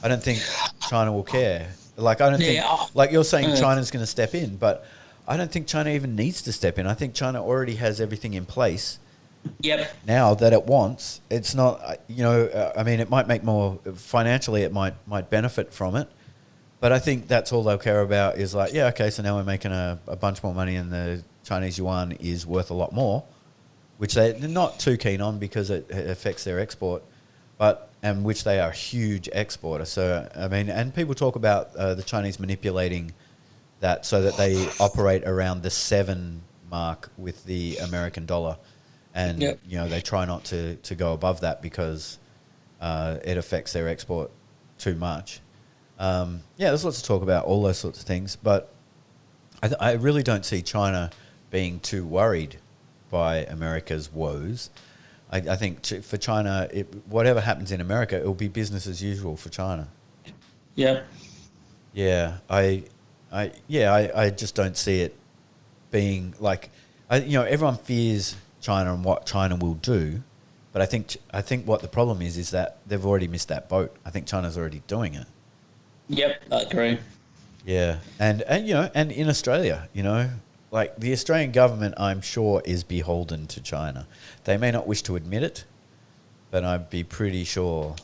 I don't think China will care. Like I don't think, like you're saying, China's going to step in, but I don't think China even needs to step in. I think China already has everything in place. Yep. Now that it wants, it's not. I mean, it might make more financially. It might benefit from it. But I think that's all they'll care about is like, yeah, okay, so now we're making a bunch more money and the Chinese yuan is worth a lot more, which they're not too keen on because it affects their export, and which they are a huge exporter. So, I mean, and people talk about the Chinese manipulating that so that they operate around the 7 mark with the American dollar. And, they try not to go above that because it affects their export too much. There's lots to talk about, all those sorts of things, but I really don't see China being too worried by America's woes. I think for China, whatever happens in America, it will be business as usual for China. Yep. Yeah, I just don't see it being like, everyone fears China and what China will do, but I think what the problem is that they've already missed that boat. I think China's already doing it. Yep, I agree. Yeah, and in Australia, like the Australian government, I'm sure is beholden to China. They may not wish to admit it, but I'd be pretty sure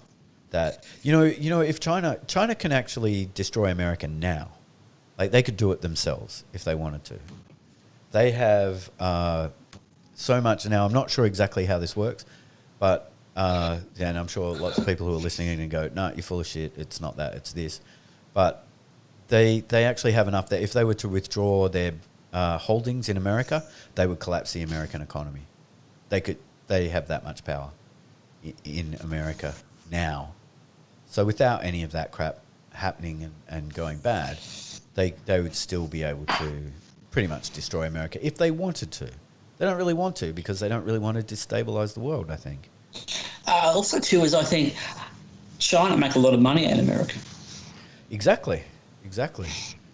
that if China can actually destroy America now, like they could do it themselves if they wanted to. They have so much now. I'm not sure exactly how this works, but and I'm sure lots of people who are listening and go, "No, you're full of shit. It's not that. It's this." But they actually have enough that if they were to withdraw their holdings in America, they would collapse the American economy. They have that much power in America now. So without any of that crap happening and going bad, they would still be able to pretty much destroy America if they wanted to. They don't really want to because they don't really want to destabilize the world, I think. Also, too, is I think China make a lot of money out of America. Exactly.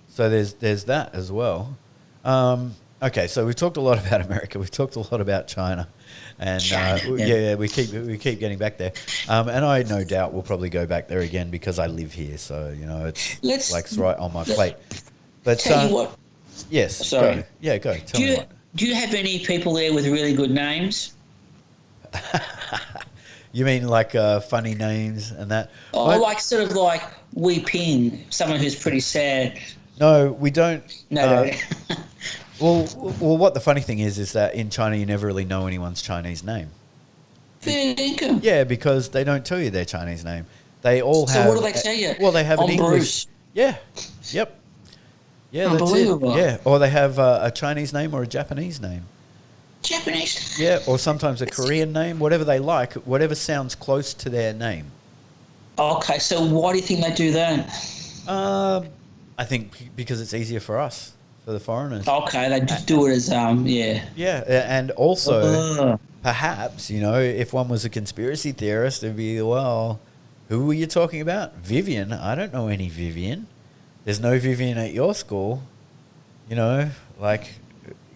So there's that as well. Okay, so we've talked a lot about America. We've talked a lot about China, and we keep getting back there. And I no doubt will probably go back there again because I live here. So it's right on my plate. But tell you what. Yes. Sorry. Go. Yeah, go. Tell me what. Do you have any people there with really good names? You mean like funny names and that? Oh, like sort of like Wei Ping, someone who's pretty sad. No, we don't. No. Well, what the funny thing is that in China you never really know anyone's Chinese name. Yeah, because they don't tell you their Chinese name. They all have. So what do they tell you? Well, they have an English. Bruce. Yeah. Yep. Yeah, Unbelievable. That's it. Yeah, or they have a Chinese name or a Japanese name. Japanese. Yeah, or sometimes a Korean name, whatever they like, whatever sounds close to their name. Okay, so why do you think they do that? I think because it's easier for us, for the foreigners. Okay, they just do it as yeah. Yeah, and also perhaps if one was a conspiracy theorist, it'd be who were you talking about? Vivian? I don't know any Vivian. There's no Vivian at your school.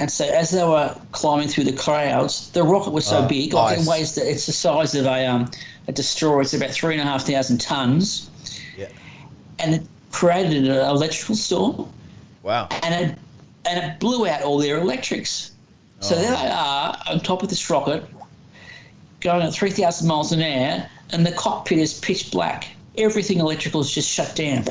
And so as they were climbing through the crowds, the rocket was so big, like it nice. weighs it's the size of a destroyer. It's about 3,500 tons, Yeah. and it created an electrical storm, Wow. and it blew out all their electrics. So there they are on top of this rocket, going at 3,000 miles an hour, and the cockpit is pitch black. Everything electrical is just shut down.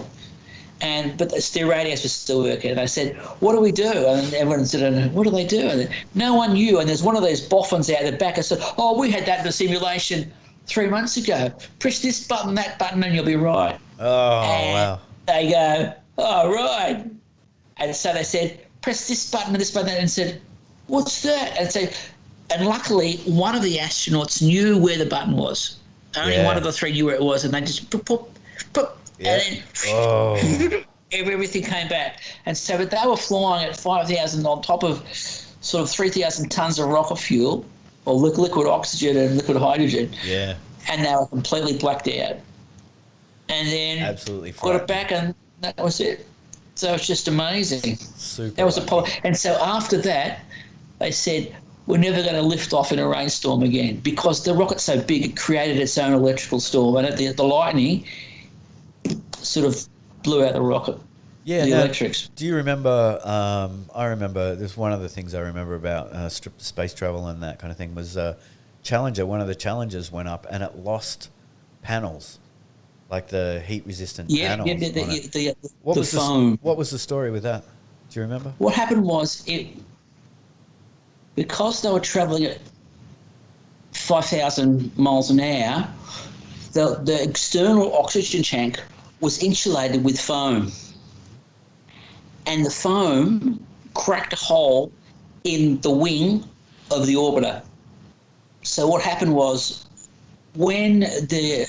But their radios were still working. And I said, "What do we do?" And everyone said, "What do they do?" And no one knew. And there's one of those boffins out the back. I said, "Oh, we had that in the simulation 3 months ago. Press this button, that button, and you'll be right." Oh, And wow. they go, "Oh, right." And so they said, "Press this button and this button," and said, "What's that?" And luckily, one of the astronauts knew where the button was. Only one of the three knew where it was, and they just pop, pop, pop, Yeah. and then everything came back. And so, but they were flying at 5,000 on top of sort of 3,000 tons of rocket fuel, or liquid oxygen and liquid hydrogen, Yeah. and they were completely blacked out. And then Absolutely got it frightening. back, and that was it. So it's just amazing. Super. That was lucky. and so after that, they said, "We're never going to lift off in a rainstorm again," because the rocket's so big it created its own electrical storm, and the lightning sort of blew out the rocket. Yeah, the now, electrics. do you remember? I remember. There's one of the things I remember about space travel and that kind of thing was Challenger. One of the Challengers went up and it lost panels, like the heat-resistant panels. The foam. What was the story with that? Do you remember? What happened was because they were travelling at 5,000 miles an hour, the external oxygen tank was insulated with foam. And the foam cracked a hole in the wing of the orbiter. So what happened was when the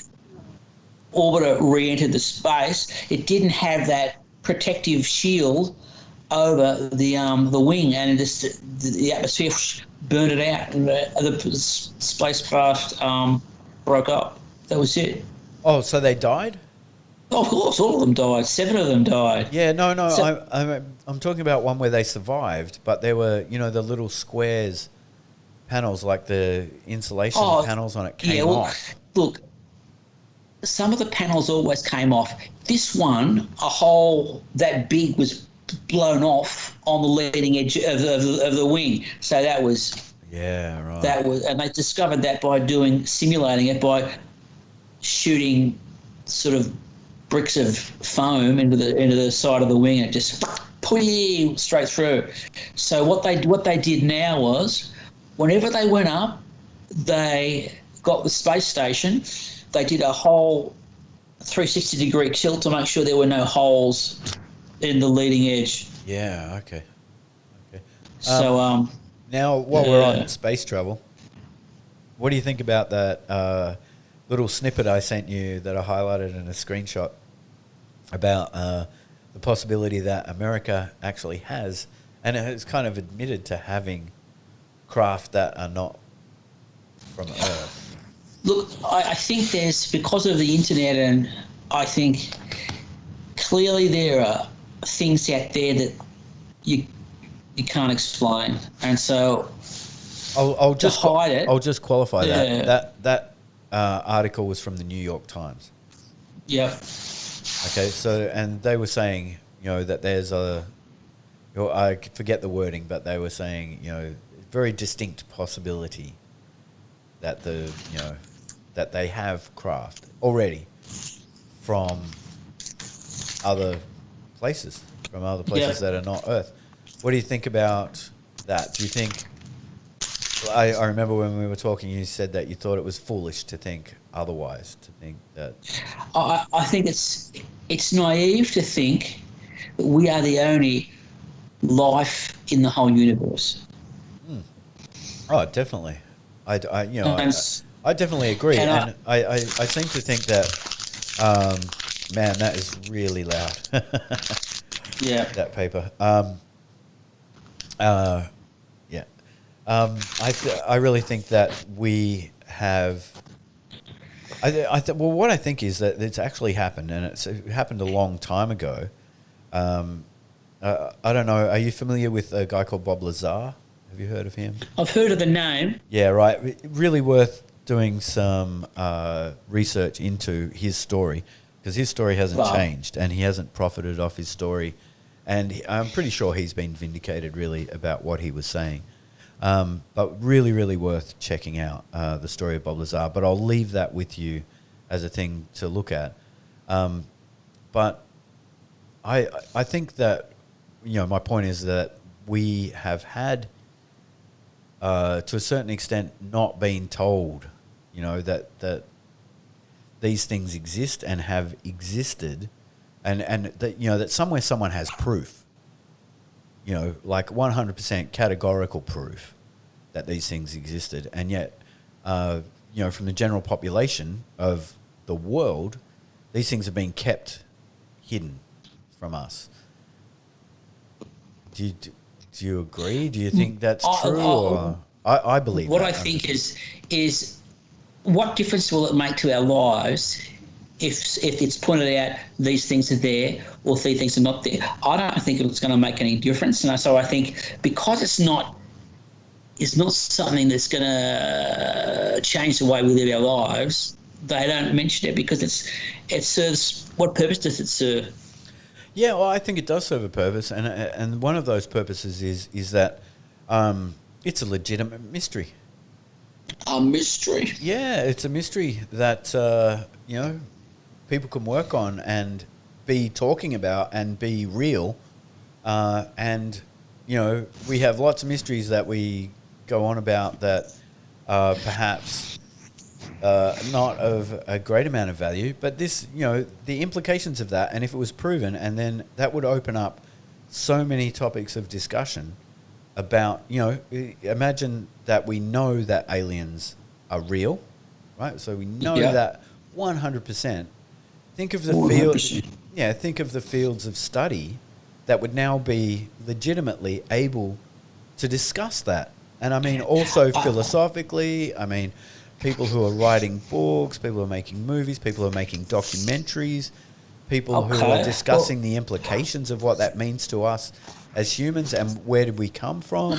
orbiter re-entered the space, it didn't have that protective shield over the wing, and the atmosphere burned it out, and the spacecraft broke up. That was it. Oh, so they died? Oh, of course, all of them died. 7 of them died. Yeah, no. So- I'm talking about one where they survived, but there were, the little squares panels, like the insulation panels on it came off. Look, some of the panels always came off. This one, a hole that big was blown off on the leading edge of the wing. So that was Yeah, right. and they discovered that by simulating it by shooting sort of bricks of foam into the side of the wing, and it just straight through. So what they did now was, whenever they went up, they got the space station. They did a whole 360-degree tilt to make sure there were no holes in the leading edge. Yeah. Okay. So Now, while we're on space travel, what do you think about that little snippet I sent you that I highlighted in a screenshot about the possibility that America actually has, and it has kind of admitted to having craft that are not from Earth? Look, I think there's, because of the internet, and I think clearly there are things out there that you can't explain, and so I'll to just hide it. I'll just qualify Yeah. that article was from the New York Times. Yeah. Okay, so, and they were saying, that there's I forget the wording, but they were saying, very distinct possibility that that they have craft already from other places, that are not Earth. What do you think about that? Do you think, I remember when we were talking, you said that you thought it was foolish to think otherwise, to think that... I think it's naive to think that we are the only life in the whole universe. Oh, definitely. I And definitely agree, and and I seem to think that, man, that is really loud. yeah. That paper. Yeah. I really think that we have. Well, what I think is that it's actually happened, and it happened a long time ago. I don't know. Are you familiar with a guy called Bob Lazar? Have you heard of him? I've heard of the name. Yeah, right. Really worth doing some research into his story, because his story hasn't Wow. changed and he hasn't profited off his story. And I'm pretty sure he's been vindicated really about what he was saying. But really, really worth checking out the story of Bob Lazar. But I'll leave that with you as a thing to look at. But I think that, my point is that we have had, to a certain extent, not been told, that these things exist and have existed, and that, that somewhere someone has proof, like 100% categorical proof that these things existed, and yet, from the general population of the world, these things have been kept hidden from us. Do you agree? Do you think that's true? Or I believe what that. I think is what difference will it make to our lives if it's pointed out these things are there or these things are not there? I don't think it's going to make any difference, and so I think because it's not something that's going to change the way we live our lives, they don't mention it because it serves. What purpose does it serve? Yeah, well, I think it does serve a purpose, and one of those purposes is that it's a legitimate mystery. A mystery. Yeah, it's a mystery that people can work on and be talking about and be real, and we have lots of mysteries that we go on about that perhaps not of a great amount of value, but this, the implications of that, and if it was proven, and then that would open up so many topics of discussion about, imagine that we know that aliens are real, right? So we know that 100%. Think of the 100%. think of the fields of study that would now be legitimately able to discuss that. And I mean, also philosophically, I mean, people who are writing books, people who are making movies, people who are making documentaries, people who are discussing the implications of what that means to us as humans, and where did we come from?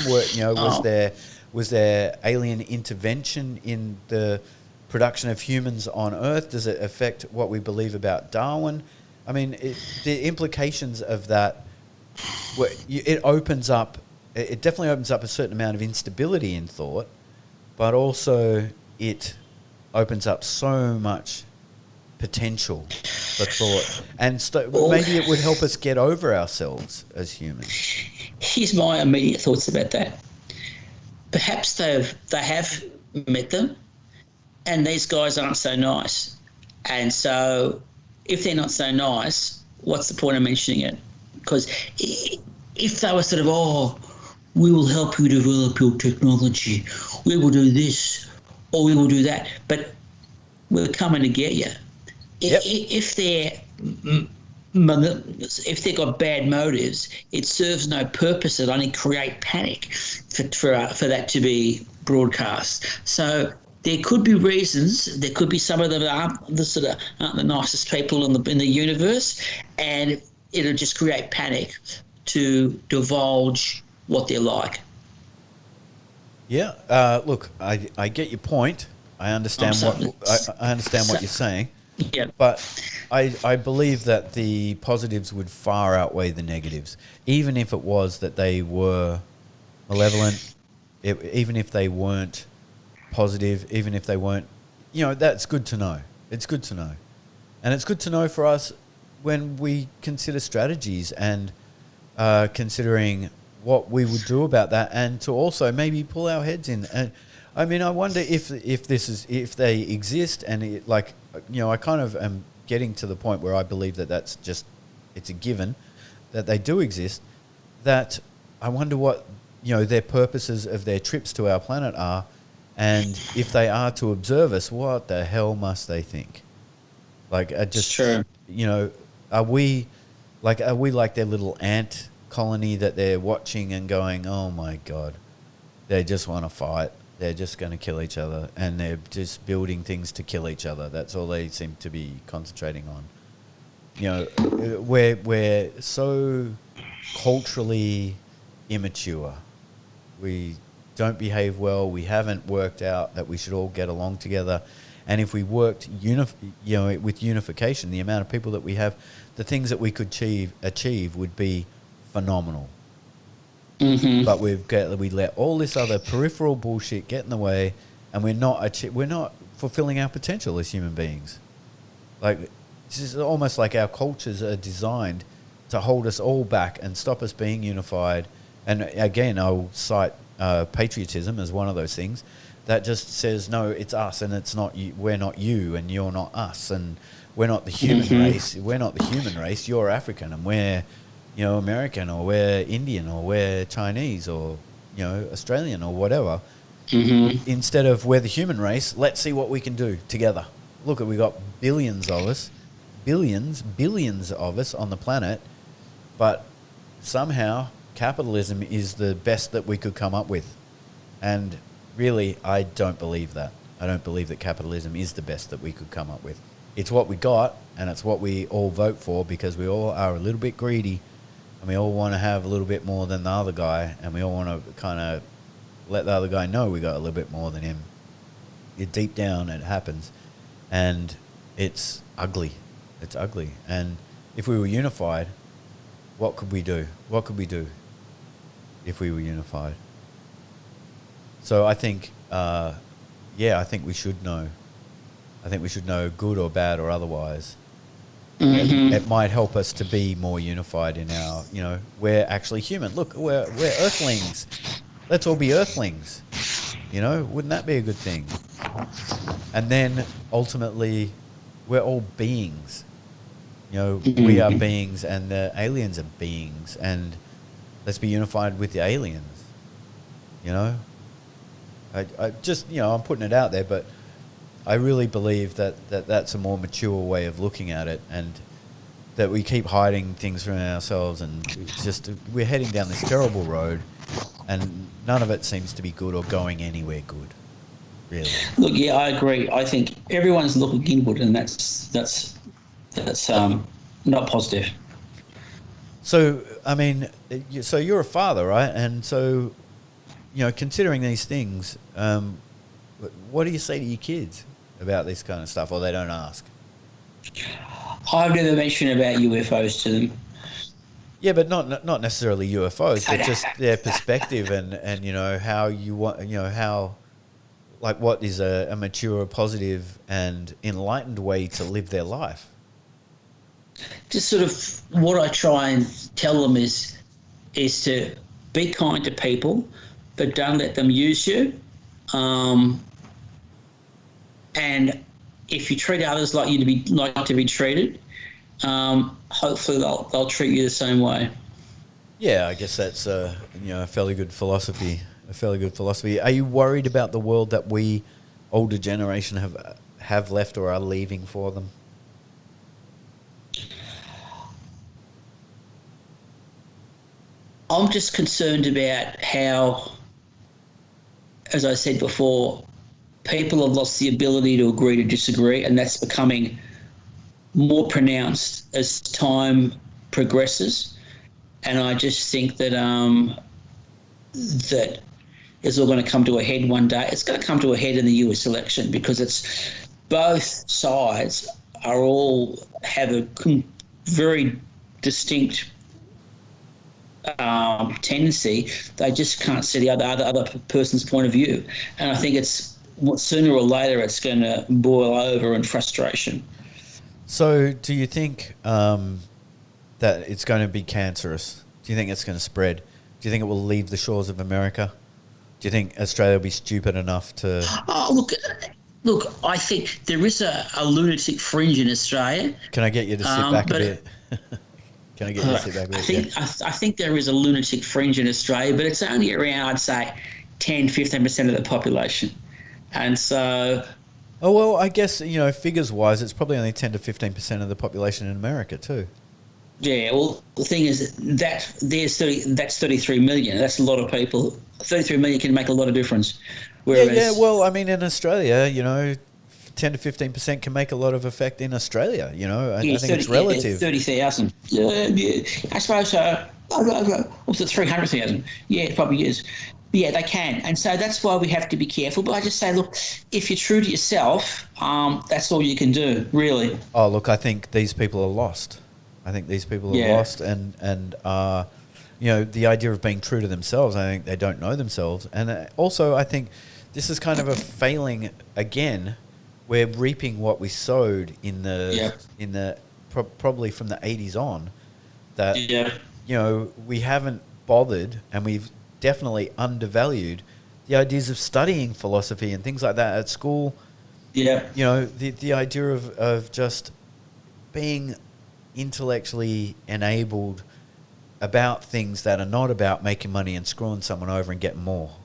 Was there alien intervention in the production of humans on Earth? Does it affect what we believe about Darwin? I mean, the implications of that, it opens up. It definitely opens up a certain amount of instability in thought, but also it opens up so much potential for thought, and maybe it would help us get over ourselves as humans. Here's my immediate thoughts about that. Perhaps they have met them, and these guys aren't so nice. And so, if they're not so nice, what's the point of mentioning it? Because if they were sort of, we will help you develop your technology, we will do this, or we will do that, but we're coming to get you. Yep. If they've got bad motives, it serves no purpose. It only create panic for that to be broadcast. So there could be reasons. There could be some of them aren't the nicest people in the universe, and it'll just create panic to divulge what they're like. Yeah. Look, I get your point. I understand I understand what you're saying. Yeah. But I believe that the positives would far outweigh the negatives, even if it was that they were malevolent, even if they weren't positive, even if they weren't, that's good to know. It's good to know. And it's good to know for us when we consider strategies and considering what we would do about that, and to also maybe pull our heads in. And I mean, I wonder if they exist, and I kind of am getting to the point where I believe that it's a given that they do exist. That I wonder what their purposes of their trips to our planet are, and if they are to observe us, what the hell must they think? Sure. Are we like their little ant colony that they're watching and going, oh my God, they just want to fight. They're just going to kill each other, and they're just building things to kill each other. That's all they seem to be concentrating on. We're so culturally immature. We don't behave well. We haven't worked out that we should all get along together. And if we worked with unification, the amount of people that we have, the things that we could achieve would be phenomenal. Mm-hmm. But we let all this other peripheral bullshit get in the way, and we're not fulfilling our potential as human beings. Like, this is almost like our cultures are designed to hold us all back and stop us being unified. And again, I'll cite patriotism as one of those things that just says, no, it's us, and it's not you. We're not you, and you're not us, and we're not the human race. We're not the human race. You're African, and we're, American, or we're Indian, or we're Chinese, or, Australian, or whatever. Mm-hmm. Instead of we're the human race, let's see what we can do together. Look, we got billions of us on the planet, but somehow capitalism is the best that we could come up with. And really, I don't believe that. I don't believe that capitalism is the best that we could come up with. It's what we got, and it's what we all vote for, because we all are a little bit greedy, and we all want to have a little bit more than the other guy, and we all want to kind of let the other guy know we got a little bit more than him. Deep down, it happens, and it's ugly. It's ugly. And if we were unified, what could we do? What could we do if we were unified? So I think, I think we should know. I think we should know, good or bad or otherwise. Mm-hmm. It might help us to be more unified in our, we're actually human. Look, we're earthlings. Let's all be earthlings. Wouldn't that be a good thing? And then ultimately, we're all beings. We are beings, and the aliens are beings, and let's be unified with the aliens. I just, I'm putting it out there, but I really believe that's a more mature way of looking at it, and that we keep hiding things from ourselves, and we're heading down this terrible road, and none of it seems to be good or going anywhere good, really. Look, yeah, I agree. I think everyone's looking inward, and that's not positive. So, I mean, so you're a father, right? And so, considering these things, what do you say to your kids about this kind of stuff, or they don't ask? I've never mentioned about UFOs to them. Yeah, but not necessarily UFOs, but just their perspective, and how you want, how, like, what is a mature, positive, and enlightened way to live their life. Just sort of what I try and tell them is to be kind to people, but don't let them use you. And if you treat others like to be treated, hopefully they'll treat you the same way. Yeah, I guess that's a fairly good philosophy. Are you worried about the world that we, older generation, have left or are leaving for them? I'm just concerned about how, as I said before, people have lost the ability to agree to disagree, and that's becoming more pronounced as time progresses. And I just think that that it's all going to come to a head one day. It's going to come to a head in the US election, because it's both sides have a very distinct tendency. They just can't see the other person's point of view, and I think it's sooner or later it's going to boil over in frustration. So, do you think that it's going to be cancerous? Do you think it's going to spread? Do you think it will leave the shores of America? Do you think Australia will be stupid enough to? Oh, look! I think there is a lunatic fringe in Australia. Can I get you to sit back a bit? Can I get you to sit back a bit? I think there is a lunatic fringe in Australia, but it's only around, I'd say, 10-15% of the population. And so... Oh, well, I guess, figures-wise, it's probably only 10 to 15% of the population in America too. Yeah, well, the thing is that's 33 million. That's a lot of people. 33 million can make a lot of difference. Whereas, yeah, well, I mean, in Australia, 10 to 15% can make a lot of effect in Australia, I think it's relative. 30,000. Yeah, I suppose so. Was it 300,000? Yeah, it probably is. Yeah, they can, and so that's why we have to be careful. But I just say, look, if you're true to yourself, that's all you can do, really. Oh, look, I think these people are lost. I think these people are Yeah, lost, and you know, the idea of being true to themselves. I think they don't know themselves, and also I think this is kind of a failing again. We're reaping what we sowed in yeah, the probably from the 80s on. That, yeah, you know, we haven't bothered, and we've definitely undervalued the ideas of studying philosophy and things like that at school. yeah, You know, the idea of just being intellectually enabled about things that are not about making money and screwing someone over and getting more.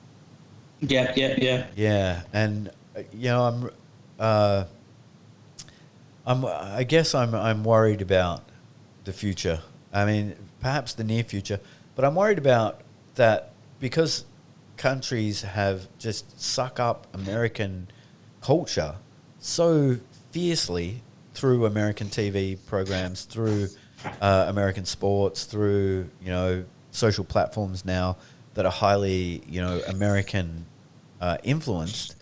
yeah, yeah, yeah. Yeah, and you know, uh, I guess I'm worried about the future. I mean, perhaps the near future, but I'm worried about that because countries have just suck up American culture so fiercely through American TV programs, through American sports, through, you know, social platforms now that are highly, you know, American influenced,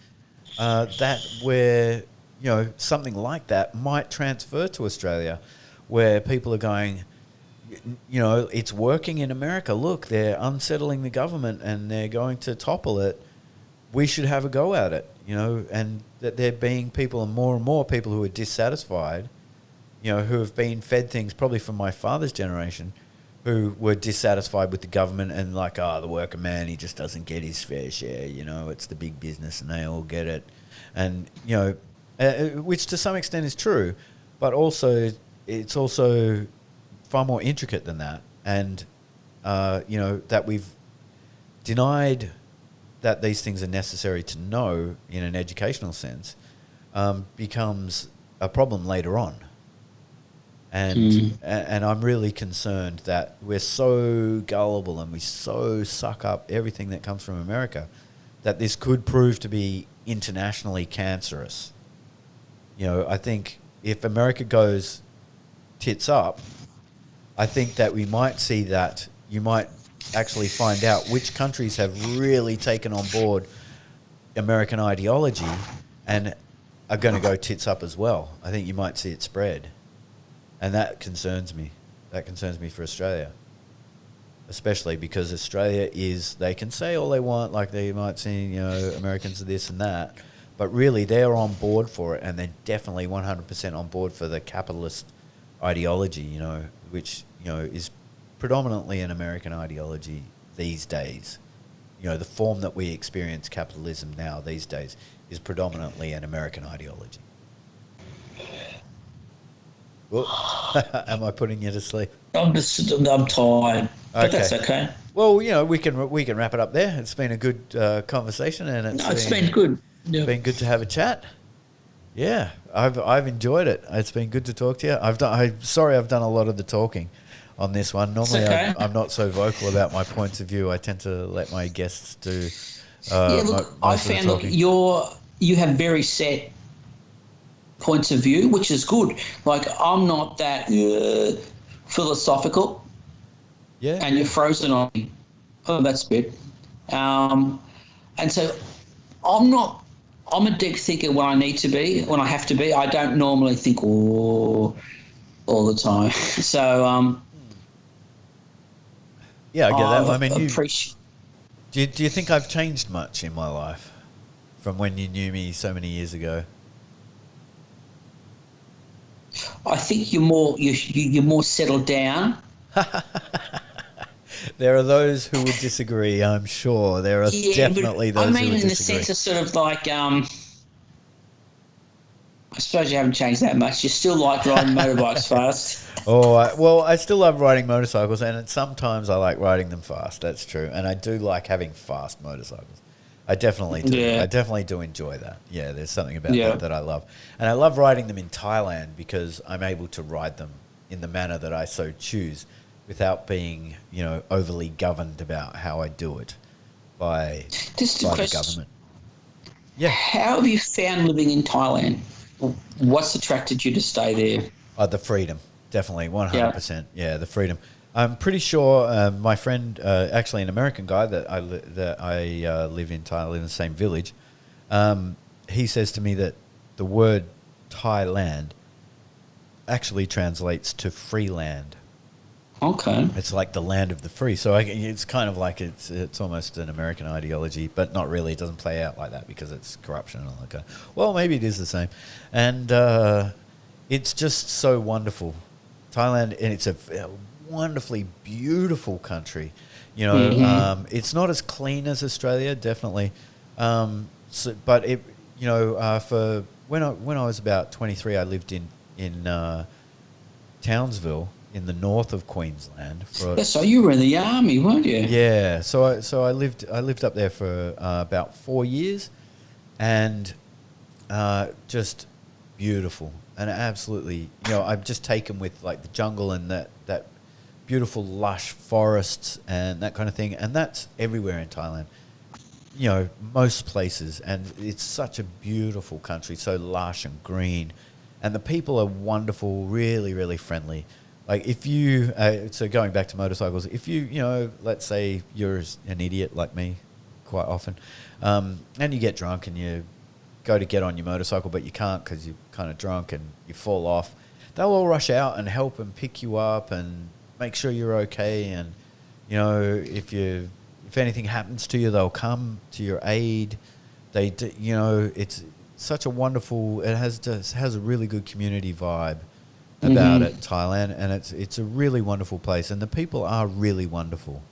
that where, you know, something like that might transfer to Australia, where people are going, you know, it's working in America. Look, they're unsettling the government and they're going to topple it. We should have a go at it, you know, and that there being people and more people who are dissatisfied, you know, who have been fed things probably from my father's generation, who were dissatisfied with the government and like, oh, the worker man, he just doesn't get his fair share, you know, it's the big business and they all get it. And, you know, which to some extent is true, but also it's also far more intricate than that. And, you know, that we've denied that these things are necessary to know in an educational sense, becomes a problem later on. And I'm really concerned that we're so gullible and we so suck up everything that comes from America that this could prove to be internationally cancerous. You know, I think if America goes tits up, I think that we might see that you might actually find out which countries have really taken on board American ideology and are going to go tits up as well. I think you might see it spread. And that concerns me. That concerns me for Australia. Especially because Australia is, they can say all they want, like they might say, you know, Americans are this and that, but really they're on board for it, and they're definitely 100% on board for the capitalist ideology, you know, which, you know, is predominantly an American ideology these days. You know, the form that we experience capitalism now these days is predominantly an American ideology. Well, am I putting you to sleep? I'm tired, but Okay. that's okay. Well, you know, we can wrap it up there. It's been a good conversation, and No, it's been good. Yeah. been good to have a chat. Yeah, I've enjoyed it. It's been good to talk to you. I'm sorry I've done a lot of the talking on this one. It's Normally, okay. I'm not so vocal about my points of view. I tend to let my guests do Yeah, look, I most of the found, look, talking. you have very set points of view, which is good. Like, I'm not that philosophical, Yeah, and yeah. you're frozen on me. Oh, that's good. Um, and so I'm not. I'm a deep thinker when I need to be, when I have to be. I don't normally think all the time. So Yeah, I get that. I I mean, appreciate. do you think I've changed much in my life from when you knew me so many years ago? I think you're more settled down. There are those who would disagree, I'm sure. There are Yeah, but definitely I those who mean, would in the disagree. sense of sort of like, I suppose you haven't changed that much. You still like riding motorbikes fast. Oh, well, I still love riding motorcycles, and sometimes I like riding them fast. That's true. And I do like having fast motorcycles. I definitely do. Yeah, I definitely do enjoy that. Yeah, there's something about that yeah. that I love. And I love riding them in Thailand because I'm able to ride them in the manner that I so choose without being, you know, overly governed about how I do it by Just a by the question. government. Yeah. How have you found living in Thailand? What's attracted you to stay there? The freedom, definitely, Yeah. 100%. Yeah, the freedom. I'm pretty sure my friend, actually an American guy that I live in Thailand, live in the same village. He says to me that the word Thailand actually translates to free land. Okay. It's like the land of the free. So it's kind of like it's almost an American ideology, but not really. It doesn't play out like that because it's corruption and all that kind of. Well, maybe it is the same, and it's just so wonderful, Thailand, and it's a wonderfully beautiful country. It's not as clean as Australia, definitely, but it for when I was about 23, I lived in Townsville in the north of Queensland. So you were in the army, weren't you? Yeah, so I lived up there for about 4 years, and just beautiful and absolutely, I'm just taken with like the jungle and that beautiful lush forests and that kind of thing, and that's everywhere in Thailand. Most places, and it's such a beautiful country, so lush and green, and the people are wonderful, really, really friendly. Like if you, so going back to motorcycles, if let's say you're an idiot like me quite often, and you get drunk and you go to get on your motorcycle, but you can't because you're kind of drunk and you fall off, they'll all rush out and help and pick you up and make sure you're okay. And, if anything happens to you, they'll come to your aid. It's such a wonderful, it has a really good community vibe about it, Thailand, and it's a really wonderful place, and the people are really wonderful.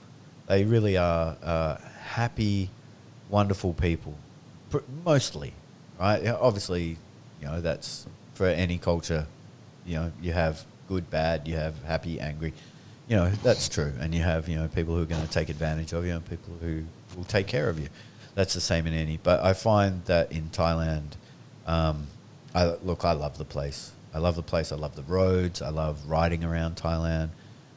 They really are happy, wonderful people, mostly, right? Obviously, that's for any culture. You have good, bad, you have happy, angry. That's true, and you have people who are going to take advantage of you and people who will take care of you. That's the same in any. But I find that in Thailand, I love the place. I love the place. I love the roads. I love riding around Thailand.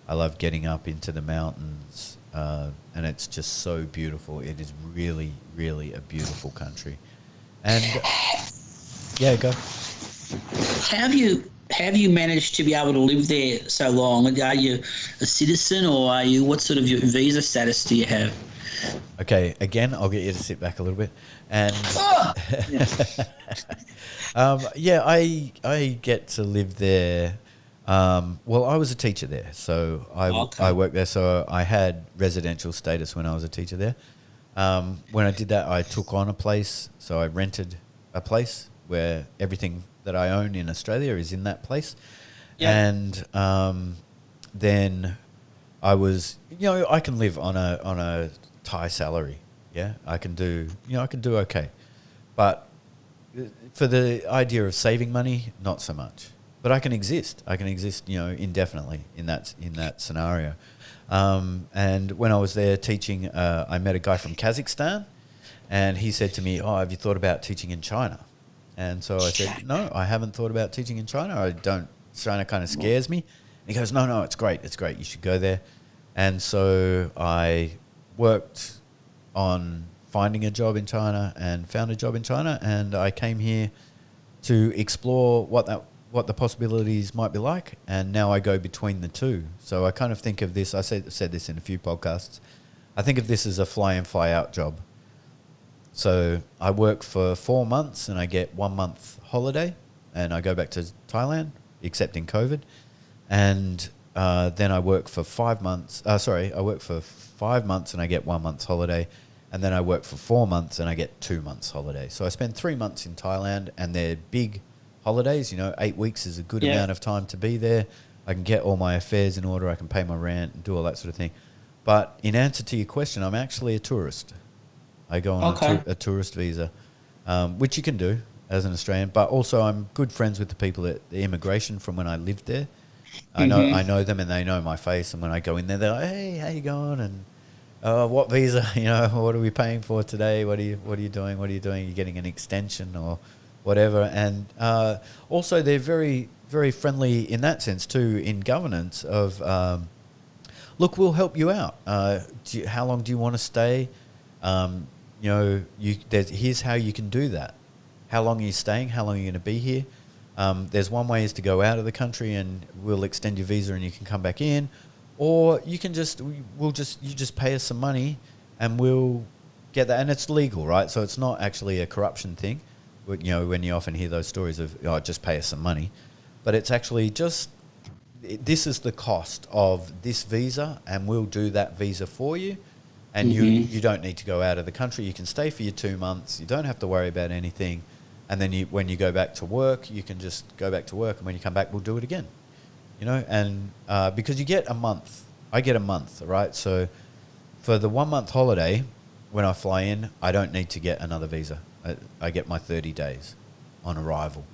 I love getting up into the mountains, and it's just so beautiful. It is really, really a beautiful country. And yeah, go. Have you managed to be able to live there so long? Are you a citizen, or what sort of your visa status do you have? Okay, again, I'll get you to sit back a little bit. And I get to live there. Well, I was a teacher there, so I worked there. So I had residential status when I was a teacher there. When I did that, I took on a place. So I rented a place where everything that I own in Australia is in that place. Yep. And then I was, I can live on a Thai salary. Yeah, I can do okay. But for the idea of saving money, not so much. But I can exist. Indefinitely in that scenario. And when I was there teaching, I met a guy from Kazakhstan, and he said to me, "Oh, have you thought about teaching in China?" And so I said, "No, I haven't thought about teaching in China. China kind of scares me." And he goes, "No, it's great. It's great. You should go there." And so I worked on finding a job in China and found a job in China, and I came here to explore what the possibilities might be like, and now I go between the two. So I kind of think of this, I said this in a few podcasts, I think of this as a fly in, fly out job. So I work for 4 months and I get 1 month holiday, and I go back to Thailand, except in COVID. And then I work for 5 months. I work for 5 months and I get 1 month's holiday. And then I work for 4 months and I get 2 months holiday. So I spend 3 months in Thailand, and they're big holidays. 8 weeks is a good amount of time to be there. I can get all my affairs in order. I can pay my rent and do all that sort of thing. But in answer to your question, I'm actually a tourist. I go on a tourist visa, which you can do as an Australian. But also I'm good friends with the people at the immigration from when I lived there. I know them, and they know my face. And when I go in there, they're like, "Hey, how you going?" And what visa? What are we paying for today? What are you doing? What are you doing? You're getting an extension or whatever. And also they're very, very friendly in that sense too, in governance of, look, we'll help you out. How long do you want to stay? Here's how you can do that. How long are you staying? How long are you going to be here? There's one way is to go out of the country and we'll extend your visa and you can come back in. or you can you just pay us some money, and we'll get that, and it's legal, right? So it's not actually a corruption thing. You know, when you often hear those stories of, oh, just pay us some money, but it's actually just, this is the cost of this visa, and we'll do that visa for you, and you don't need to go out of the country. You can stay for your 2 months. You don't have to worry about anything, and then when you go back to work, you can just go back to work, and when you come back, we'll do it again. You know, and because you get a month, I get a month, right? So for the 1 month holiday, when I fly in, I don't need to get another visa. I get my 30 days on arrival,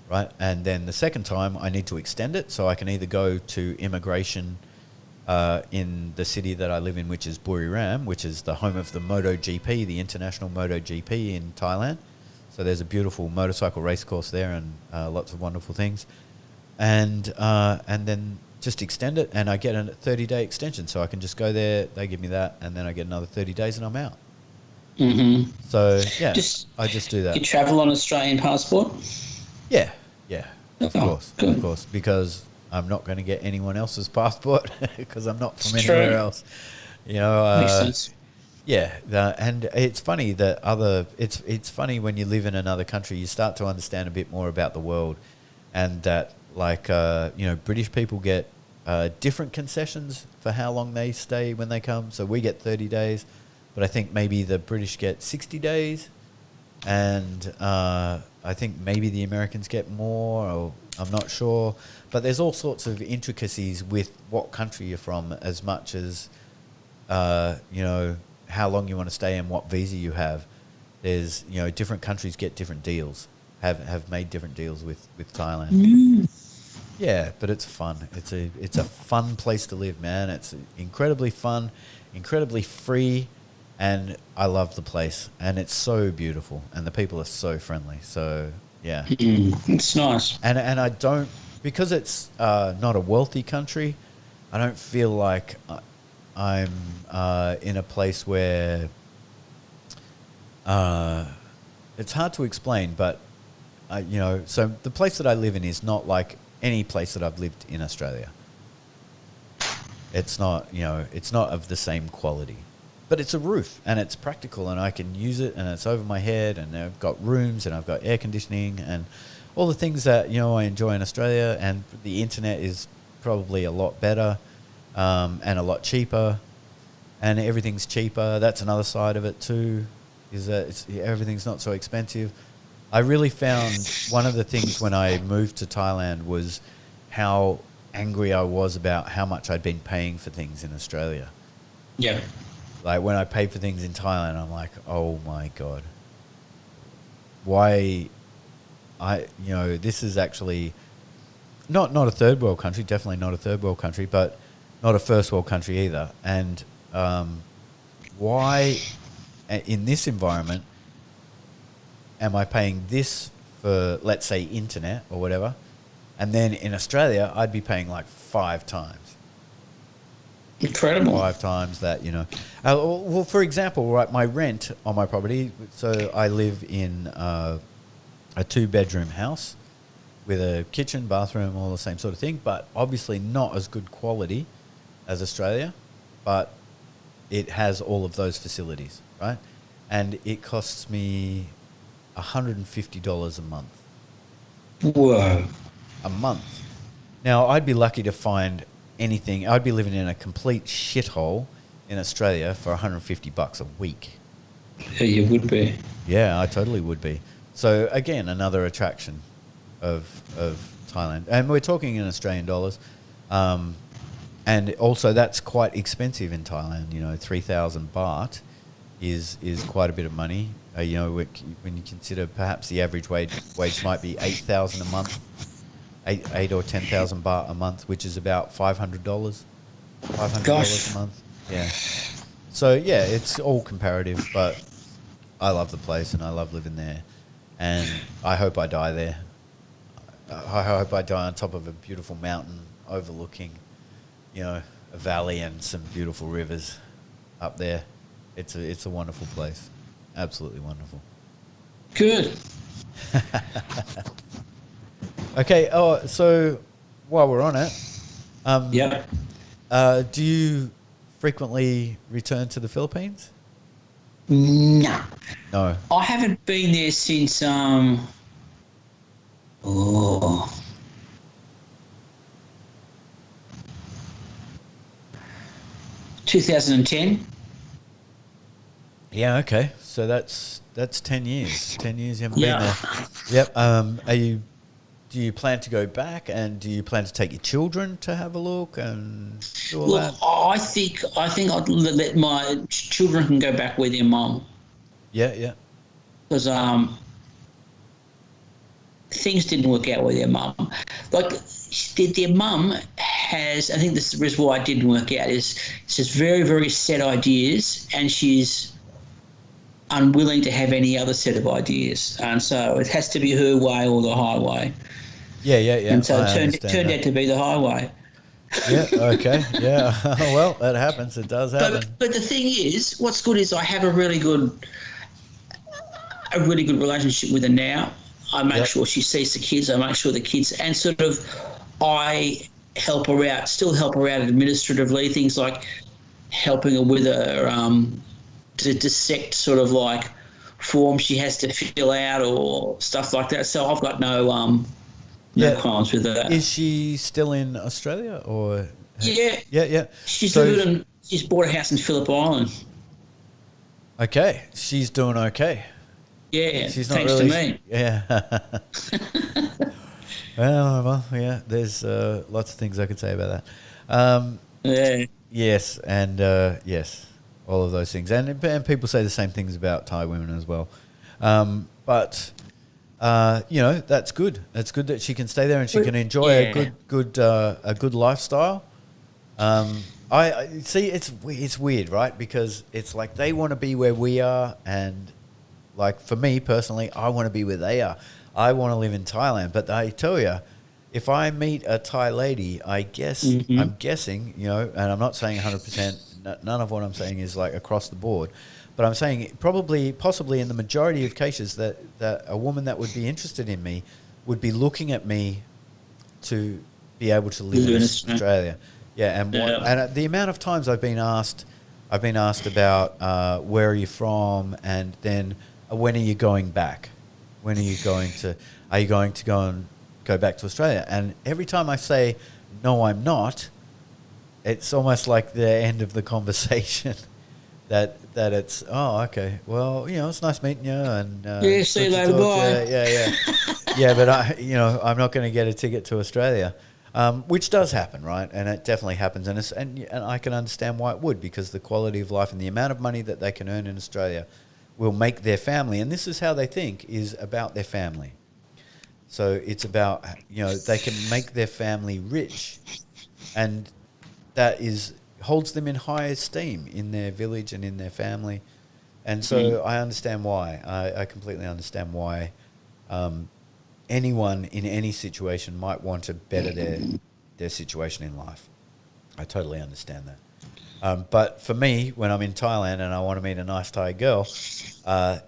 right? And then the second time, I need to extend it, so I can either go to immigration in the city that I live in, which is Buriram, which is the home of the MotoGP, the international MotoGP in Thailand. So there's a beautiful motorcycle race course there, and lots of wonderful things. And then just extend it, and I get a 30-day extension, so I can just go there. They give me that, and then I get another 30 days, and I'm out. Mm-hmm. So I just do that. You travel on Australian passport? Yeah, of course, because I'm not going to get anyone else's passport because I'm not from anywhere else. You know, makes sense. Yeah, and it's funny that it's funny when you live in another country, you start to understand a bit more about the world, and that, like, you know, British people get different concessions for how long they stay when they come. So we get 30 days, but I think maybe the British get 60 days, and I think maybe the Americans get more, or I'm not sure. But there's all sorts of intricacies with what country you're from, as much as, you know, how long you want to stay and what visa you have. There's, you know, different countries get different deals, have made different deals with Thailand. Yeah, but it's fun. It's a fun place to live, man. It's incredibly fun, incredibly free, and I love the place. And it's so beautiful, and the people are so friendly. So yeah, it's nice. And I don't, because it's not a wealthy country, I don't feel like I'm in a place where it's hard to explain, but you know, so the place that I live in is not like any place that I've lived in Australia. It's not, you know, it's not of the same quality, but it's a roof, and it's practical, and I can use it, and it's over my head, and I've got rooms, and I've got air conditioning, and all the things that, you know, I enjoy in Australia. And the internet is probably a lot better, and a lot cheaper, and everything's cheaper. That's another side of it too, is that everything's not so expensive. I really found one of the things when I moved to Thailand was how angry I was about how much I'd been paying for things in Australia. Yeah. Like, when I pay for things in Thailand, I'm like, oh my God. Why? You know, this is actually not a third world country, definitely not a third world country, but not a first world country either. And why, in this environment, am I paying this for, let's say, internet or whatever, and then in Australia I'd be paying like 5 times. Incredible. 5 times that, you know. Well, for example, right, my rent on my property, so I live in a 2-bedroom house with a kitchen, bathroom, all the same sort of thing, but obviously not as good quality as Australia, but it has all of those facilities, right? And it costs me $150 a month. Whoa. A month. Now, I'd be lucky to find anything. I'd be living in a complete shithole in Australia for $150 a week. Yeah, you would be. Yeah, I totally would be. So again, another attraction of Thailand, and we're talking in Australian dollars, and also that's quite expensive in Thailand. You know, 3,000 baht is quite a bit of money. You know, when you consider perhaps the average wage might be 8,000 a month, 8 or 10,000 baht a month, which is about $500. $500 a month. Yeah. So yeah, it's all comparative, but I love the place and I love living there, and I hope I die there. I hope I die on top of a beautiful mountain overlooking, you know, a valley and some beautiful rivers up there. It's a wonderful place. Absolutely wonderful. Good. Okay. Oh, so while we're on it, Yep. Do you frequently return to the Philippines? No, No. I haven't been there since oh 2010. Yeah. Okay. So that's 10 years. 10 years you haven't been Yeah. there. Yep. Are you? Do you plan to go back, and do you plan to take your children to have a look and do all Look, that? I think I'd let my children can go back with their mum Yeah. Yeah. because things didn't work out with their mum. Like their mum has, I think this is the reason why it didn't work out is she's very very set ideas and she's unwilling to have any other set of ideas, and so it has to be her way or the highway. Yeah. Yeah. Yeah. And so it I turned understand turned that. out to be the highway. Yeah. Okay. Yeah. Well, that happens. It does But happen. but the thing is, what's good is I have a really good relationship with her now. I make Yep. sure she sees the kids. I make sure the kids, and sort of, I help her out, still help her out administratively, things like helping her with her to dissect sort of like forms she has to fill out or stuff like that. So I've got no Yeah. qualms with that. Is she still in Australia or? Yeah, Yeah. Yeah. she's So living in. She's bought a house in Phillip Island. okay, she's doing okay. Yeah, She's not thanks to really. me. Yeah. Well, yeah. There's lots of things I could say about that. Yeah. Yes, and yes, all of those things, and people say the same things about Thai women as well. But that's good. It's good that she can stay there and she can enjoy Yeah. a good lifestyle. I see. It's weird, right? Because it's like they want to be where we are, and like for me personally, I want to be where they are. I want to live in Thailand, but I tell you, if I meet a Thai lady, I guess Hmm. I'm guessing, and I'm not saying 100%. None of what I'm saying is like across the board, but I'm saying probably, possibly in the majority of cases that a woman that would be interested in me would be looking at me to be able to live in Living in Australia. Yeah, Yeah. the amount of times I've been asked about where are you from, and then when are you going back? When are you going to? Are you going to go back to Australia? And every time I say no, I'm not. It's almost like the end of the conversation. that it's okay. Well, it's nice meeting you, and Yeah, it's see good you to later. talk to Bye. you. Yeah, yeah. Yeah, but I'm not going to get a ticket to Australia, which does happen, right? And it definitely happens, and I can understand why it would, because the quality of life and the amount of money that they can earn in Australia will make their family, and this is how they think, is about their family. So it's about they can make their family rich, and that is holds them in high esteem in their village and in their family. And Mm. so I understand why. I completely understand why anyone in any situation might want to better their situation in life. I totally understand that. But for me, when I'm in Thailand and I want to meet a nice Thai girl,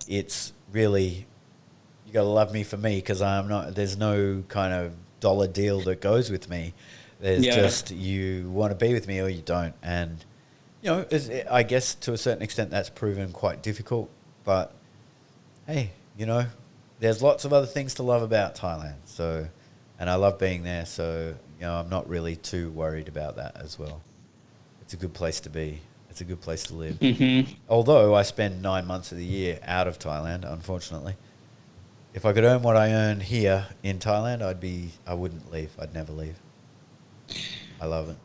it's really, you got to love me for me, because I'm not. There's no kind of dollar deal that goes with me. There's Yeah. just, you want to be with me or you don't, and I guess to a certain extent that's proven quite difficult. But hey, there's lots of other things to love about Thailand. So, and I love being there. So, I'm not really too worried about that as well. It's a good place to be. It's a good place to live. Mm-hmm. Although I spend 9 months of the year out of Thailand, unfortunately. If I could earn what I earn here in Thailand, I wouldn't leave. I'd never leave. I love it.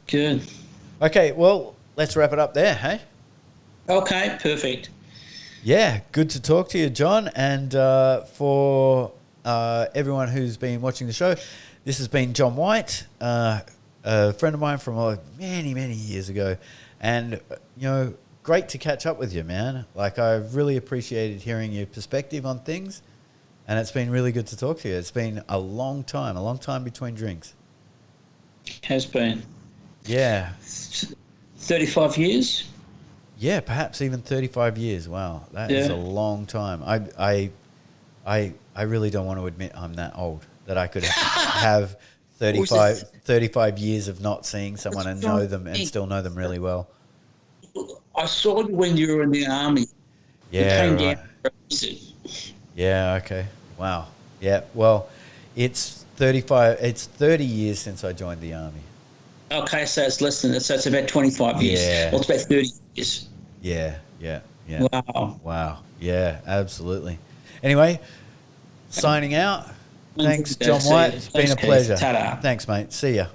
Good. Okay, well, let's wrap it up there, hey? Okay. Perfect. Yeah, good to talk to you, John. And for everyone who's been watching the show, this has been John White, a friend of mine from many, many years ago. And, great to catch up with you, man. Like, I've really appreciated hearing your perspective on things. And it's been really good to talk to you. It's been a long time between drinks. Has been Yeah. 35 years. Yeah, perhaps even 35 years. Wow, that is a Yeah. long time. I really don't want to admit I'm that old, that I could have was it 35 years of not seeing someone and know them and think. still know them really well. I saw you when you were in the army. You Yeah, came right. down to visit. Yeah, okay. Wow. Yeah, well, it's 30 years since I joined the army. Okay, so it's less than that. So it's about 25 years. Yeah. Well, it's about 30 years. Yeah, yeah, yeah. Wow. Wow. Yeah, absolutely. Anyway, signing out. Thanks, John See White. you. It's been Thanks, a Keith. pleasure. Ta-da. Thanks, mate. See ya.